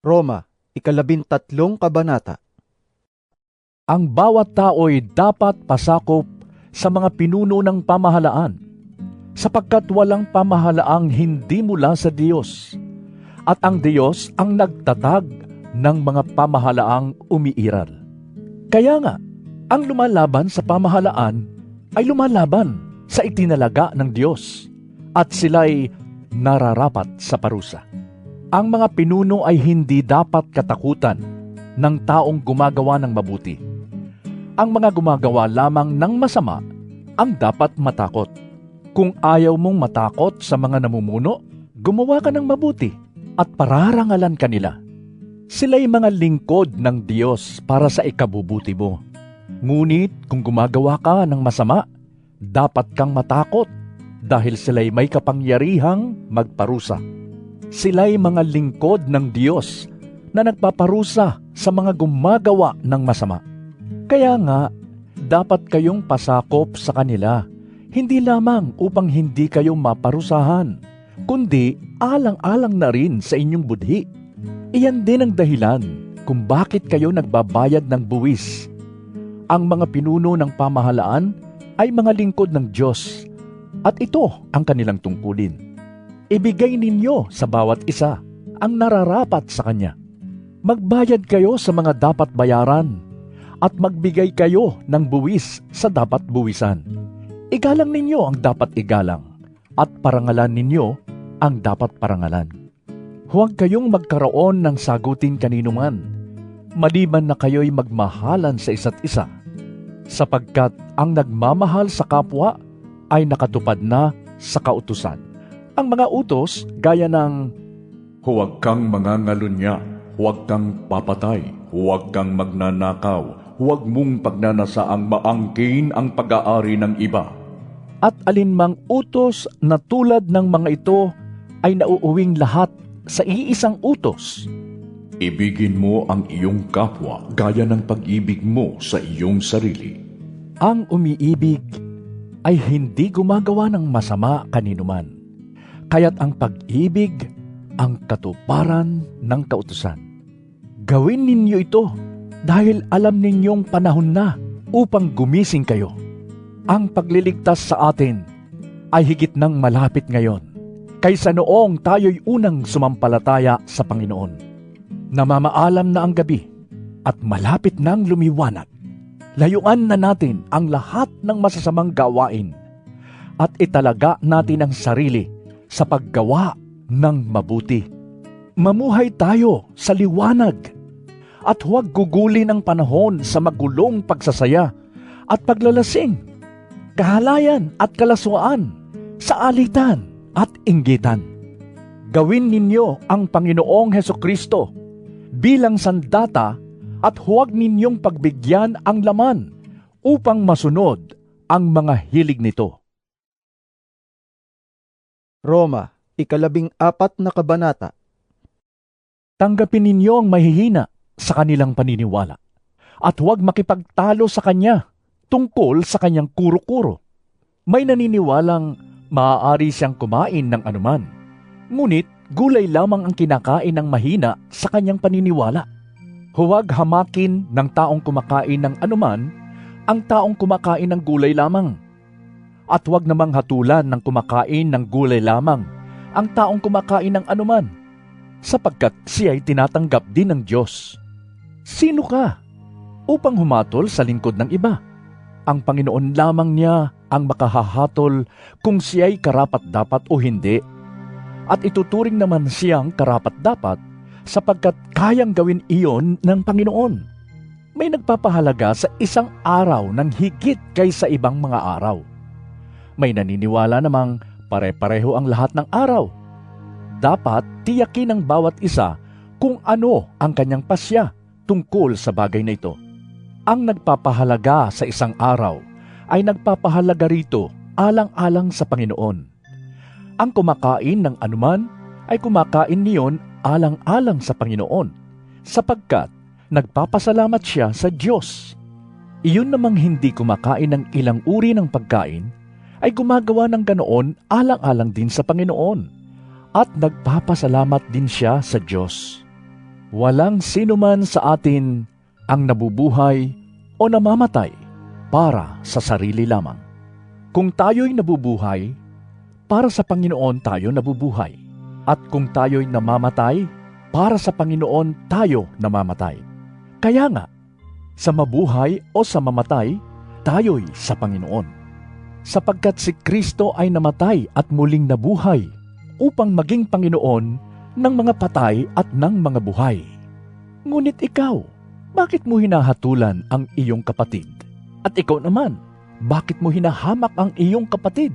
Roma, 13 kabanata. Ang bawat tao'y dapat pasakop sa mga pinuno ng pamahalaan, sapagkat walang pamahalaang hindi mula sa Diyos, at ang Diyos ang nagtatag ng mga pamahalaang umiiral. Kaya nga, ang lumalaban sa pamahalaan ay lumalaban sa itinalaga ng Diyos, at sila'y nararapat sa parusa. Ang mga pinuno ay hindi dapat katakutan ng taong gumagawa ng mabuti. Ang mga gumagawa lamang ng masama ang dapat matakot. Kung ayaw mong matakot sa mga namumuno, gumawa ka ng mabuti at pararangalan ka nila. Sila'y mga lingkod ng Diyos para sa ikabubuti mo. Ngunit kung gumagawa ka ng masama, dapat kang matakot dahil sila'y may kapangyarihang magparusa. Sila'y mga lingkod ng Diyos na nagpaparusa sa mga gumagawa ng masama. Kaya nga, dapat kayong pasakop sa kanila, hindi lamang upang hindi kayo maparusahan, kundi alang-alang na rin sa inyong budhi. Iyan din ang dahilan kung bakit kayo nagbabayad ng buwis. Ang mga pinuno ng pamahalaan ay mga lingkod ng Diyos, at ito ang kanilang tungkulin. Ibigay ninyo sa bawat isa ang nararapat sa kanya. Magbayad kayo sa mga dapat bayaran, at magbigay kayo ng buwis sa dapat buwisan. Igalang ninyo ang dapat igalang, at parangalan ninyo ang dapat parangalan. Huwag kayong magkaroon ng sagutin kaninuman, maliban na kayo'y magmahalan sa isa't isa, sapagkat ang nagmamahal sa kapwa ay nakatupad na sa kautusan. Ang mga utos gaya ng Huwag kang mangangalunya, huwag kang papatay, huwag kang magnanakaw, huwag mong pagnanasaang maangkin ang pag-aari ng iba. at alinmang utos na tulad ng mga ito ay nauuwing lahat sa iisang utos. Ibigin mo ang iyong kapwa gaya ng pag-ibig mo sa iyong sarili. Ang umiibig ay hindi gumagawa ng masama kaninuman, kaya't ang pag-ibig ang katuparan ng kautusan. Gawin ninyo ito dahil alam ninyong panahon na upang gumising kayo. Ang pagliligtas sa atin ay higit nang malapit ngayon kaysa noong tayo'y unang sumampalataya sa Panginoon. Namamaalam na ang gabi at malapit nang lumiwanag. Layuan na natin ang lahat ng masasamang gawain at italaga natin ang sarili sa paggawa ng mabuti. Mamuhay tayo sa liwanag at huwag gugulin ang panahon sa magulong pagsasaya at paglalasing, kahalayan at kalaswaan, sa alitan at inggitan. Gawin ninyo ang Panginoong Hesukristo bilang sandata at huwag ninyong pagbigyan ang laman upang masunod ang mga hilig nito. Roma, 14 na kabanata. Tanggapin ninyo ang mahihina sa kanilang paniniwala at huwag makipagtalo sa kanya tungkol sa kanyang kuro-kuro. May naniniwalang maaari siyang kumain ng anuman, ngunit gulay lamang ang kinakain ng mahina sa kanyang paniniwala. Huwag hamakin ng taong kumakain ng anuman ang taong kumakain ng gulay lamang. At huwag namang hatulan ng kumakain ng gulay lamang ang taong kumakain ng anuman, sapagkat siya'y tinatanggap din ng Diyos. Sino ka upang humatol sa lingkod ng iba? Ang Panginoon lamang niya ang makahahatol kung siya'y karapat-dapat o hindi. At ituturing naman siyang karapat-dapat sapagkat kayang gawin iyon ng Panginoon. May nagpapahalaga sa isang araw ng higit kaysa ibang mga araw. May naniniwala namang pare-pareho ang lahat ng araw. Dapat tiyakin ng bawat isa kung ano ang kanyang pasya tungkol sa bagay na ito. Ang nagpapahalaga sa isang araw ay nagpapahalaga rito alang-alang sa Panginoon. Ang kumakain ng anuman ay kumakain niyon alang-alang sa Panginoon, sapagkat nagpapasalamat siya sa Diyos. Iyon namang hindi kumakain ng ilang uri ng pagkain ay gumagawa ng ganoon alang-alang din sa Panginoon, at nagpapasalamat din siya sa Diyos. Walang sinuman sa atin ang nabubuhay o namamatay para sa sarili lamang. Kung tayo'y nabubuhay, para sa Panginoon tayo nabubuhay. At kung tayo'y namamatay, para sa Panginoon tayo namamatay. Kaya nga, sa mabuhay o sa mamatay, tayo'y sa Panginoon. Sapagkat si Kristo ay namatay at muling nabuhay upang maging Panginoon ng mga patay at ng mga buhay. Ngunit ikaw, bakit mo hinahatulan ang iyong kapatid? At ikaw naman, bakit mo hinahamak ang iyong kapatid?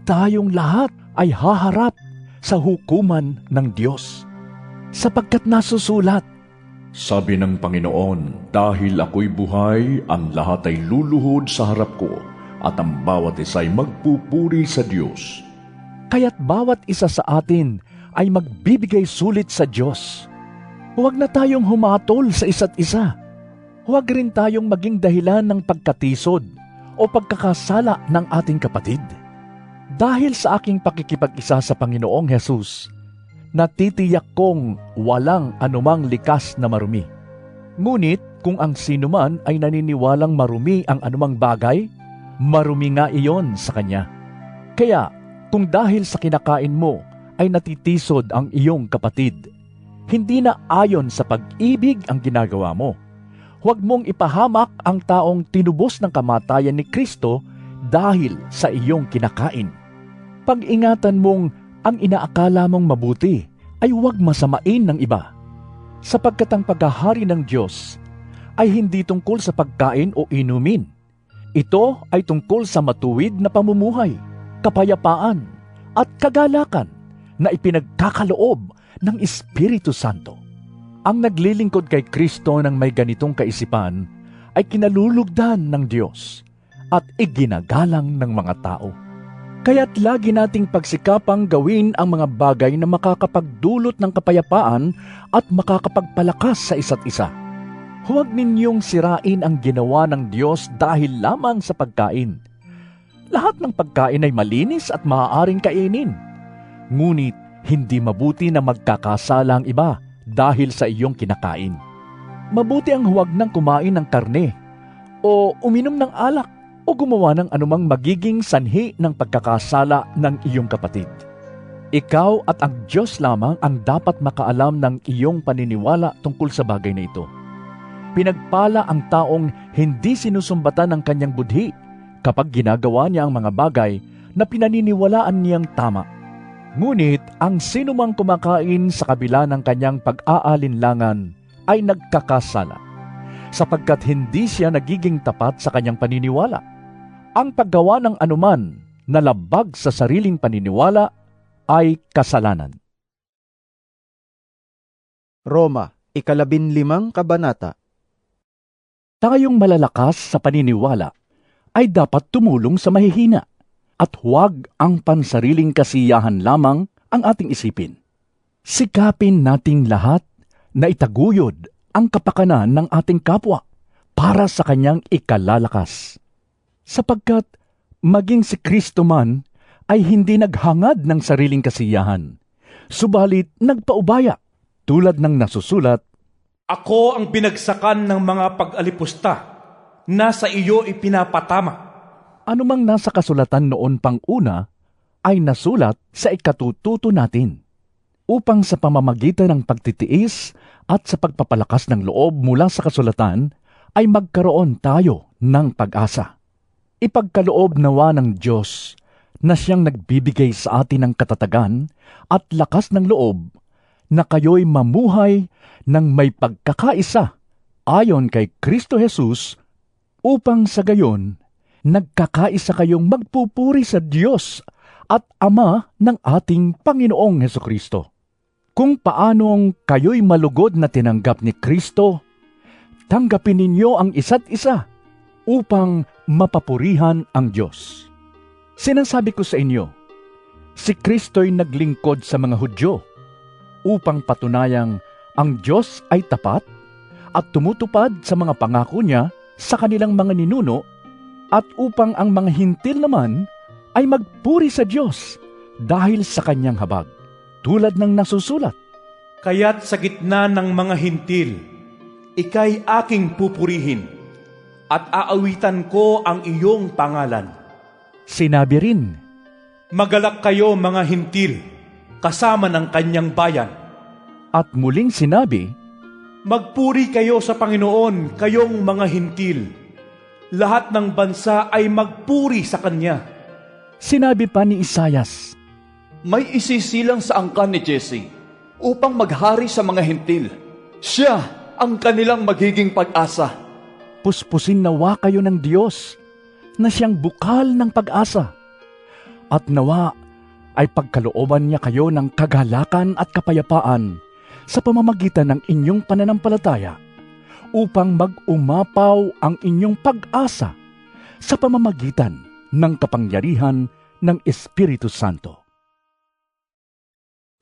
Tayong lahat ay haharap sa hukuman ng Diyos. Sapagkat nasusulat, Sabi ng Panginoon, dahil ako'y buhay, ang lahat ay luluhod sa harap ko, at ang bawat isa ay magpupuri sa Diyos. kaya't bawat isa sa atin ay magbibigay sulit sa Diyos. Huwag na tayong humatol sa isa't isa. Huwag rin tayong maging dahilan ng pagkatisod o pagkakasala ng ating kapatid. Dahil sa aking pakikipag-isa sa Panginoong Hesus, natitiyak kong walang anumang likas na marumi. Ngunit kung ang sinuman ay naniniwalang marumi ang anumang bagay, marumi nga iyon sa kanya. Kaya kung dahil sa kinakain mo ay natitisod ang iyong kapatid, hindi na ayon sa pag-ibig ang ginagawa mo. Huwag mong ipahamak ang taong tinubos ng kamatayan ni Kristo dahil sa iyong kinakain. Pag-ingatan mong ang inaakala mong mabuti ay huwag masamain ng iba. Sapagkat ang paghahari ng Diyos ay hindi tungkol sa pagkain o inumin. Ito ay tungkol sa matuwid na pamumuhay, kapayapaan at kagalakan na ipinagkakaloob ng Espiritu Santo. Ang naglilingkod kay Kristo ng may ganitong kaisipan ay kinalulugdan ng Diyos at iginagalang ng mga tao. Kaya't lagi nating pagsikapang gawin ang mga bagay na makakapagdulot ng kapayapaan at makakapagpalakas sa isa't isa. Huwag ninyong sirain ang ginawa ng Diyos dahil lamang sa pagkain. Lahat ng pagkain ay malinis at maaaring kainin. Ngunit hindi mabuti na magkakasala ang iba dahil sa iyong kinakain. Mabuti ang huwag nang kumain ng karne o uminom ng alak o gumawa ng anumang magiging sanhi ng pagkakasala ng iyong kapatid. Ikaw at ang Diyos lamang ang dapat makaalam ng iyong paniniwala tungkol sa bagay na ito. Pinagpala ang taong hindi sinusumbatan ng kanyang budhi kapag ginagawa niya ang mga bagay na pinaniniwalaan niyang tama. Ngunit ang sinumang kumakain sa kabila ng kanyang pag-aalinlangan ay nagkakasala, sapagkat hindi siya nagiging tapat sa kanyang paniniwala. Ang paggawa ng anuman na labag sa sariling paniniwala ay kasalanan. Roma, 15 kabanata. Tayong malalakas sa paniniwala ay dapat tumulong sa mahihina at huwag ang pansariling kasiyahan lamang ang ating isipin. Sikapin nating lahat na itaguyod ang kapakanan ng ating kapwa para sa kanyang ikalalakas. Sapagkat maging si Kristo man ay hindi naghangad ng sariling kasiyahan, subalit nagpaubaya tulad ng nasusulat, Ako ang binagsakan ng mga pag-alipusta na sa iyo ipinapatama. anumang nasa kasulatan noon pang una ay nasulat sa ikatututo natin, upang sa pamamagitan ng pagtitiis at sa pagpapalakas ng loob mula sa kasulatan ay magkaroon tayo ng pag-asa. Ipagkaloob nawa ng Diyos na siyang nagbibigay sa atin ng katatagan at lakas ng loob na kayo'y mamuhay ng may pagkakaisa ayon kay Kristo Jesus, upang sa gayon nagkakaisa kayong magpupuri sa Diyos at Ama ng ating Panginoong Hesukristo. Kung paanong kayo'y malugod na tinanggap ni Kristo, tanggapin ninyo ang isa't isa upang mapapurihan ang Diyos. Sinasabi ko sa inyo, si Kristo'y naglingkod sa mga Hudyo upang patunayang ang Diyos ay tapat at tumutupad sa mga pangako niya sa kanilang mga ninuno, at upang ang mga hintil naman ay magpuri sa Diyos dahil sa kanyang habag, tulad ng nasusulat. Kaya't sa gitna ng mga hintil, ika'y aking pupurihin at aawitan ko ang iyong pangalan. Sinabi rin, Magalak kayo mga hintil, kasama ng kanyang bayan. At muling sinabi, Magpuri kayo sa Panginoon, kayong mga hintil. Lahat ng bansa ay magpuri sa Kanya. sinabi pa ni Isayas, May isisilang sa angkan ni Jesse upang maghari sa mga hintil. Siya ang kanilang magiging pag-asa. puspusin nawa kayo ng Diyos na siyang bukal ng pag-asa. At nawa ay pagkalooban niya kayo ng kagalakan at kapayapaan sa pamamagitan ng inyong pananampalataya upang mag-umapaw ang inyong pag-asa sa pamamagitan ng kapangyarihan ng Espiritu Santo.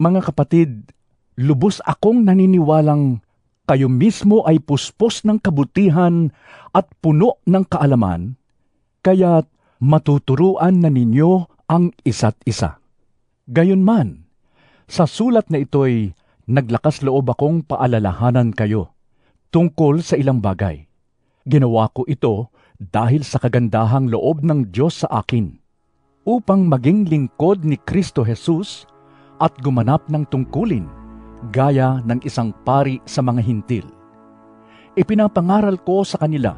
Mga kapatid, lubos akong naniniwalang kayo mismo ay puspos ng kabutihan at puno ng kaalaman, kaya't matuturuan na ninyo ang isa't isa. Gayunman, sa sulat na ito'y naglakas loob akong paalalahanan kayo tungkol sa ilang bagay. Ginawa ko ito dahil sa kagandahang loob ng Diyos sa akin, upang maging lingkod ni Kristo Jesus at gumanap ng tungkulin gaya ng isang pari sa mga hintil. Ipinapangaral ko sa kanila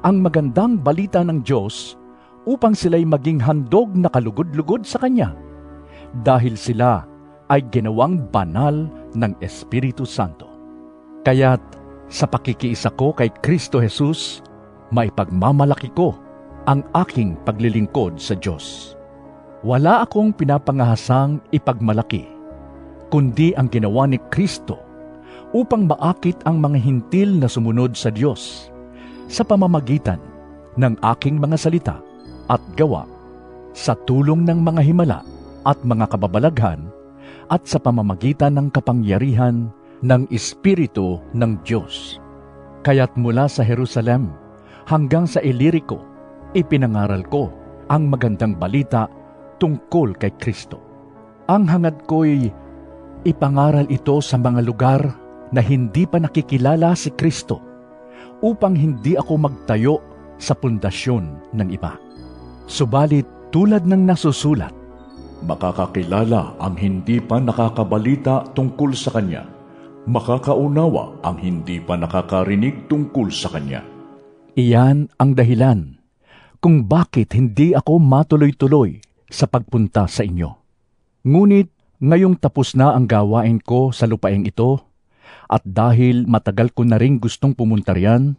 ang magandang balita ng Diyos upang sila'y maging handog na kalugod-lugod sa Kanya, dahil sila ay ginawang banal ng Espiritu Santo. Kaya't sa pakikiisa ko kay Kristo Jesus, maipagmamalaki ko ang aking paglilingkod sa Diyos. Wala akong pinapangahasang ipagmalaki, kundi ang ginawa ni Kristo upang maakit ang mga hintil na sumunod sa Diyos sa pamamagitan ng aking mga salita at gawa, sa tulong ng mga himala at mga kababalaghan, at sa pamamagitan ng kapangyarihan ng Espiritu ng Diyos. Kaya't mula sa Jerusalem hanggang sa Ilirico, ipinangaral ko ang magandang balita tungkol kay Kristo. Ang hangad ko'y ipangaral ito sa mga lugar na hindi pa nakikilala si Kristo, upang hindi ako magtayo sa pundasyon ng iba. Subalit tulad ng nasusulat, Makakakilala ang hindi pa nakakabalita tungkol sa Kanya. Makakaunawa ang hindi pa nakakarinig tungkol sa Kanya. iyan ang dahilan kung bakit hindi ako matuloy-tuloy sa pagpunta sa inyo. Ngunit ngayong tapos na ang gawain ko sa lupaing ito, at dahil matagal ko na rin gustong pumunta riyan,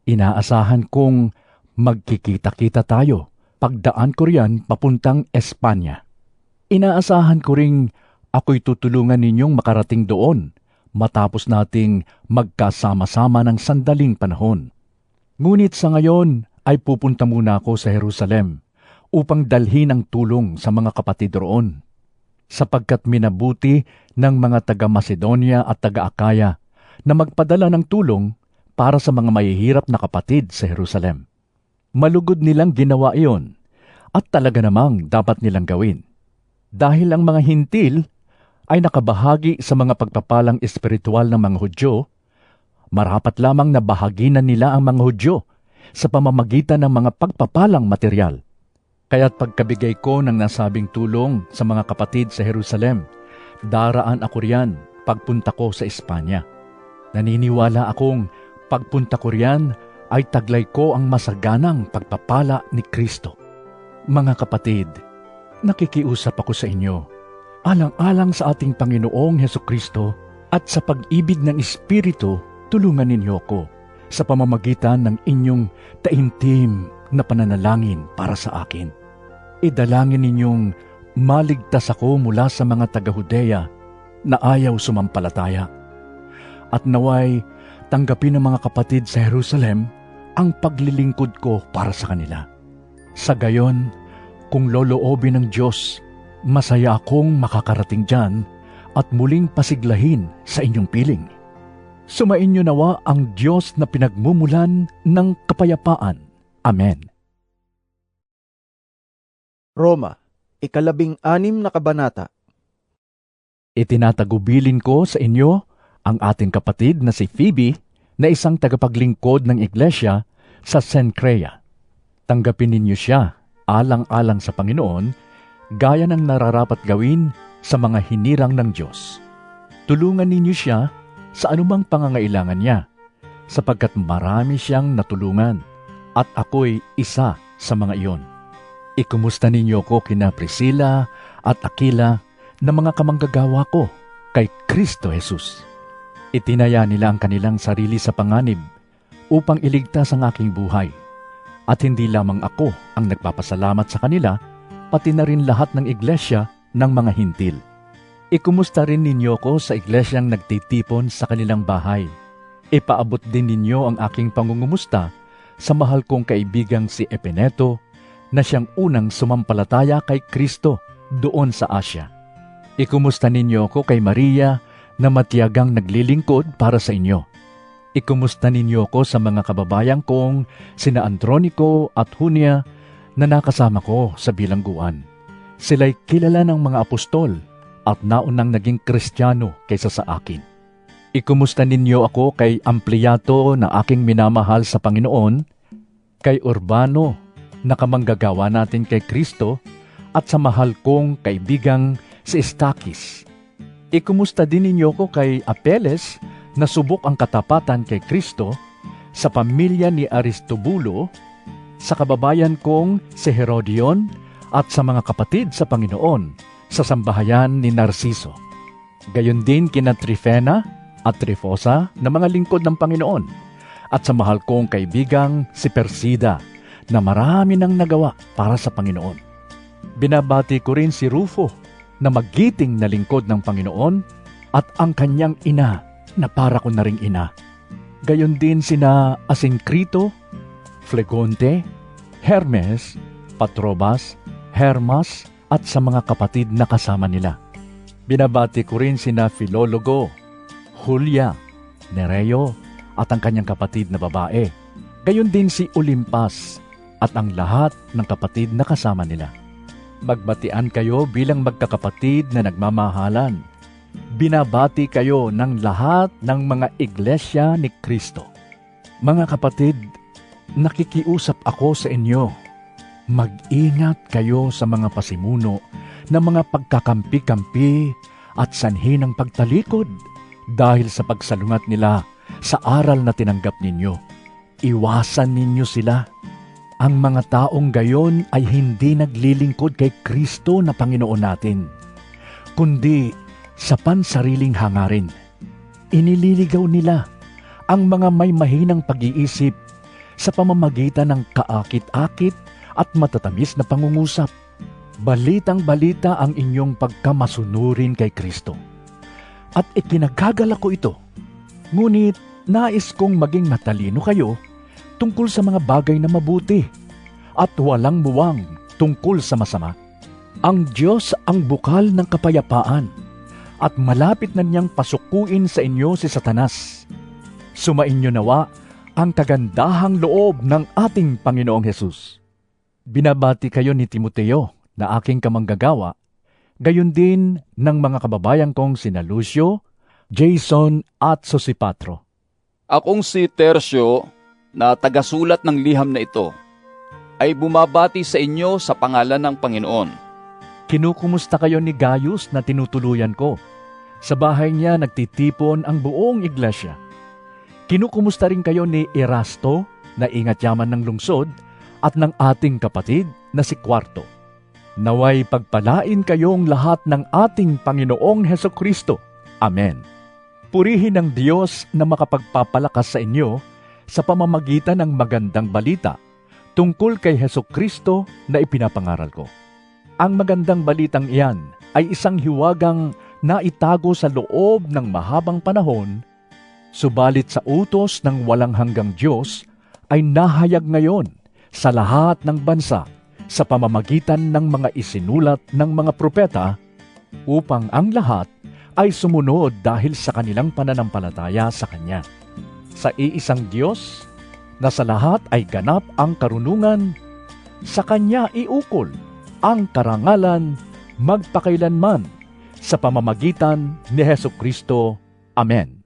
inaasahan kong magkikita-kita tayo pagdaan ko riyan papuntang Espanya. Inaasahan ko ring ako'y tutulungan ninyong makarating doon matapos nating magkasama-sama ng sandaling panahon. Ngunit sa ngayon ay pupunta muna ako sa Jerusalem upang dalhin ang tulong sa mga kapatid roon, sapagkat minabuti ng mga taga-Macedonia at taga-Akaya na magpadala ng tulong para sa mga mahihirap na kapatid sa Jerusalem. Malugod nilang ginawa iyon at talaga namang dapat nilang gawin. Dahil ang mga hintil ay nakabahagi sa mga pagpapalang espiritual ng mga Hudyo, marapat lamang na bahaginan nila ang mga Hudyo sa pamamagitan ng mga pagpapalang material. Kaya't pagkabigay ko ng nasabing tulong sa mga kapatid sa Jerusalem, daraan ako riyan pagpunta ko sa Espanya. Naniniwala akong pagpunta ko riyan ay taglay ko ang masaganang pagpapala ni Kristo. Mga kapatid, nakikiusap ako sa inyo, alang-alang sa ating Panginoong Hesukristo at sa pag-ibig ng Espiritu, tulungan ninyo ako sa pamamagitan ng inyong taimtim na pananalangin para sa akin. Idalangin ninyong maligtas ako mula sa mga taga-Judea na ayaw sumampalataya, at naway tanggapin ng mga kapatid sa Jerusalem ang paglilingkod ko para sa kanila. Sa gayon, kung loloobin ng Diyos, masaya akong makakarating dyan at muling pasiglahin sa inyong piling. Sumainyo nawa ang Diyos na pinagmumulan ng kapayapaan. Amen. Roma, 16 na kabanata. Itinatagubilin ko sa inyo ang ating kapatid na si Phoebe, na isang tagapaglingkod ng iglesia sa Cenchrea. Tanggapin ninyo siya alang-alang sa Panginoon gaya ng nararapat gawin sa mga hinirang ng Diyos. Tulungan ninyo siya sa anumang pangangailangan niya, sapagkat marami siyang natulungan at ako'y isa sa mga iyon. Ikumusta ninyo ko kina Priscilla at Aquila na mga kamanggagawa ko kay Kristo Jesus. Itinaya nila ang kanilang sarili sa panganib upang iligtas ang aking buhay. At hindi lamang ako ang nagpapasalamat sa kanila, pati na rin lahat ng iglesia ng mga hintil. Ikumusta rin ninyo ko sa iglesyang nagtitipon sa kanilang bahay. Ipaabot din ninyo ang aking pangungumusta sa mahal kong kaibigang si Epeneto, na siyang unang sumampalataya kay Kristo doon sa Asya. Ikumusta ninyo ko kay Maria na matiyagang naglilingkod para sa inyo. Ikumusta ninyo ko sa mga kababayan kong sina Andronico at Junia na nakasama ko sa bilangguan. Sila'y kilala ng mga apostol at naunang naging Kristiyano kaysa sa akin. Ikumusta ninyo ako kay Ampliato na aking minamahal sa Panginoon, kay Urbano na kamanggagawa natin kay Kristo, at sa mahal kong kaibigang si Stakis. Ikumusta din ninyo ko kay Apeles na subok ang katapatan kay Kristo, sa pamilya ni Aristobulo, sa kababayan kong si Herodion, at sa mga kapatid sa Panginoon, sa sambahayan ni Narciso. Gayon din kina Trifena at Trifosa na mga lingkod ng Panginoon, at sa mahal kong kaibigang si Persida na marami nang nagawa para sa Panginoon. Binabati ko rin si Rufo na magiting na lingkod ng Panginoon at ang kanyang ina na para ko na ring ina. Gayon din sina Asincrito, Flegonte, Hermes, Patrobas, Hermas at sa mga kapatid na kasama nila. Binabati ko rin sina Filologo, Julia, Nereo at ang kanyang kapatid na babae. Gayon din si Olimpas at ang lahat ng kapatid na kasama nila. Magbatian kayo bilang magkakapatid na nagmamahalan. Binabati kayo ng lahat ng mga iglesia ni Kristo. Mga kapatid, nakikiusap ako sa inyo. Mag-ingat kayo sa mga pasimuno na mga pagkakampi-kampi at sanhi ng pagtalikod dahil sa pagsalungat nila sa aral na tinanggap ninyo. Iwasan ninyo sila. Ang mga taong gayon ay hindi naglilingkod kay Kristo na Panginoon natin, kundi sa pansariling hangarin. Inililigaw nila ang mga may mahinang pag-iisip sa pamamagitan ng kaakit-akit at matatamis na pangungusap. Balitang-balita ang inyong pagkamasunurin kay Kristo. At ikinagagala ko ito. Ngunit nais kong maging matalino kayo tungkol sa mga bagay na mabuti at walang muwang tungkol sa masama. Ang Diyos ang bukal ng kapayapaan at malapit na niyang pasukuin sa inyo si Satanas. Sumainyo nawa ang kagandahang loob ng ating Panginoong Hesus. Binabati kayo ni Timoteo na aking kamanggagawa, gayon din ng mga kababayan kong sina Lucio, Jason at Sosipatro. Akong si Tercio, na tagasulat ng liham na ito, ay bumabati sa inyo sa pangalan ng Panginoon. Kinukumusta kayo ni Gaius na tinutuluyan ko. Sa bahay niya nagtitipon ang buong iglesia. Kinukumusta rin kayo ni Erasto na ingat yaman ng lungsod at ng ating kapatid na si Quarto. Naway pagpalain kayong lahat ng ating Panginoong Hesukristo. Amen. Purihin ang Diyos na makapagpapalakas sa inyo sa pamamagitan ng magandang balita tungkol kay Hesukristo na ipinapangaral ko. Ang magandang balitang iyan ay isang hiwagang naitago sa loob ng mahabang panahon, subalit sa utos ng walang hanggang Diyos ay nahayag ngayon sa lahat ng bansa sa pamamagitan ng mga isinulat ng mga propeta upang ang lahat ay sumunod dahil sa kanilang pananampalataya sa Kanya. Sa iisang Diyos, na sa lahat ay ganap ang karunungan, sa Kanya iukol ang karangalan magpakailanman sa pamamagitan ni Hesukristo. Amen.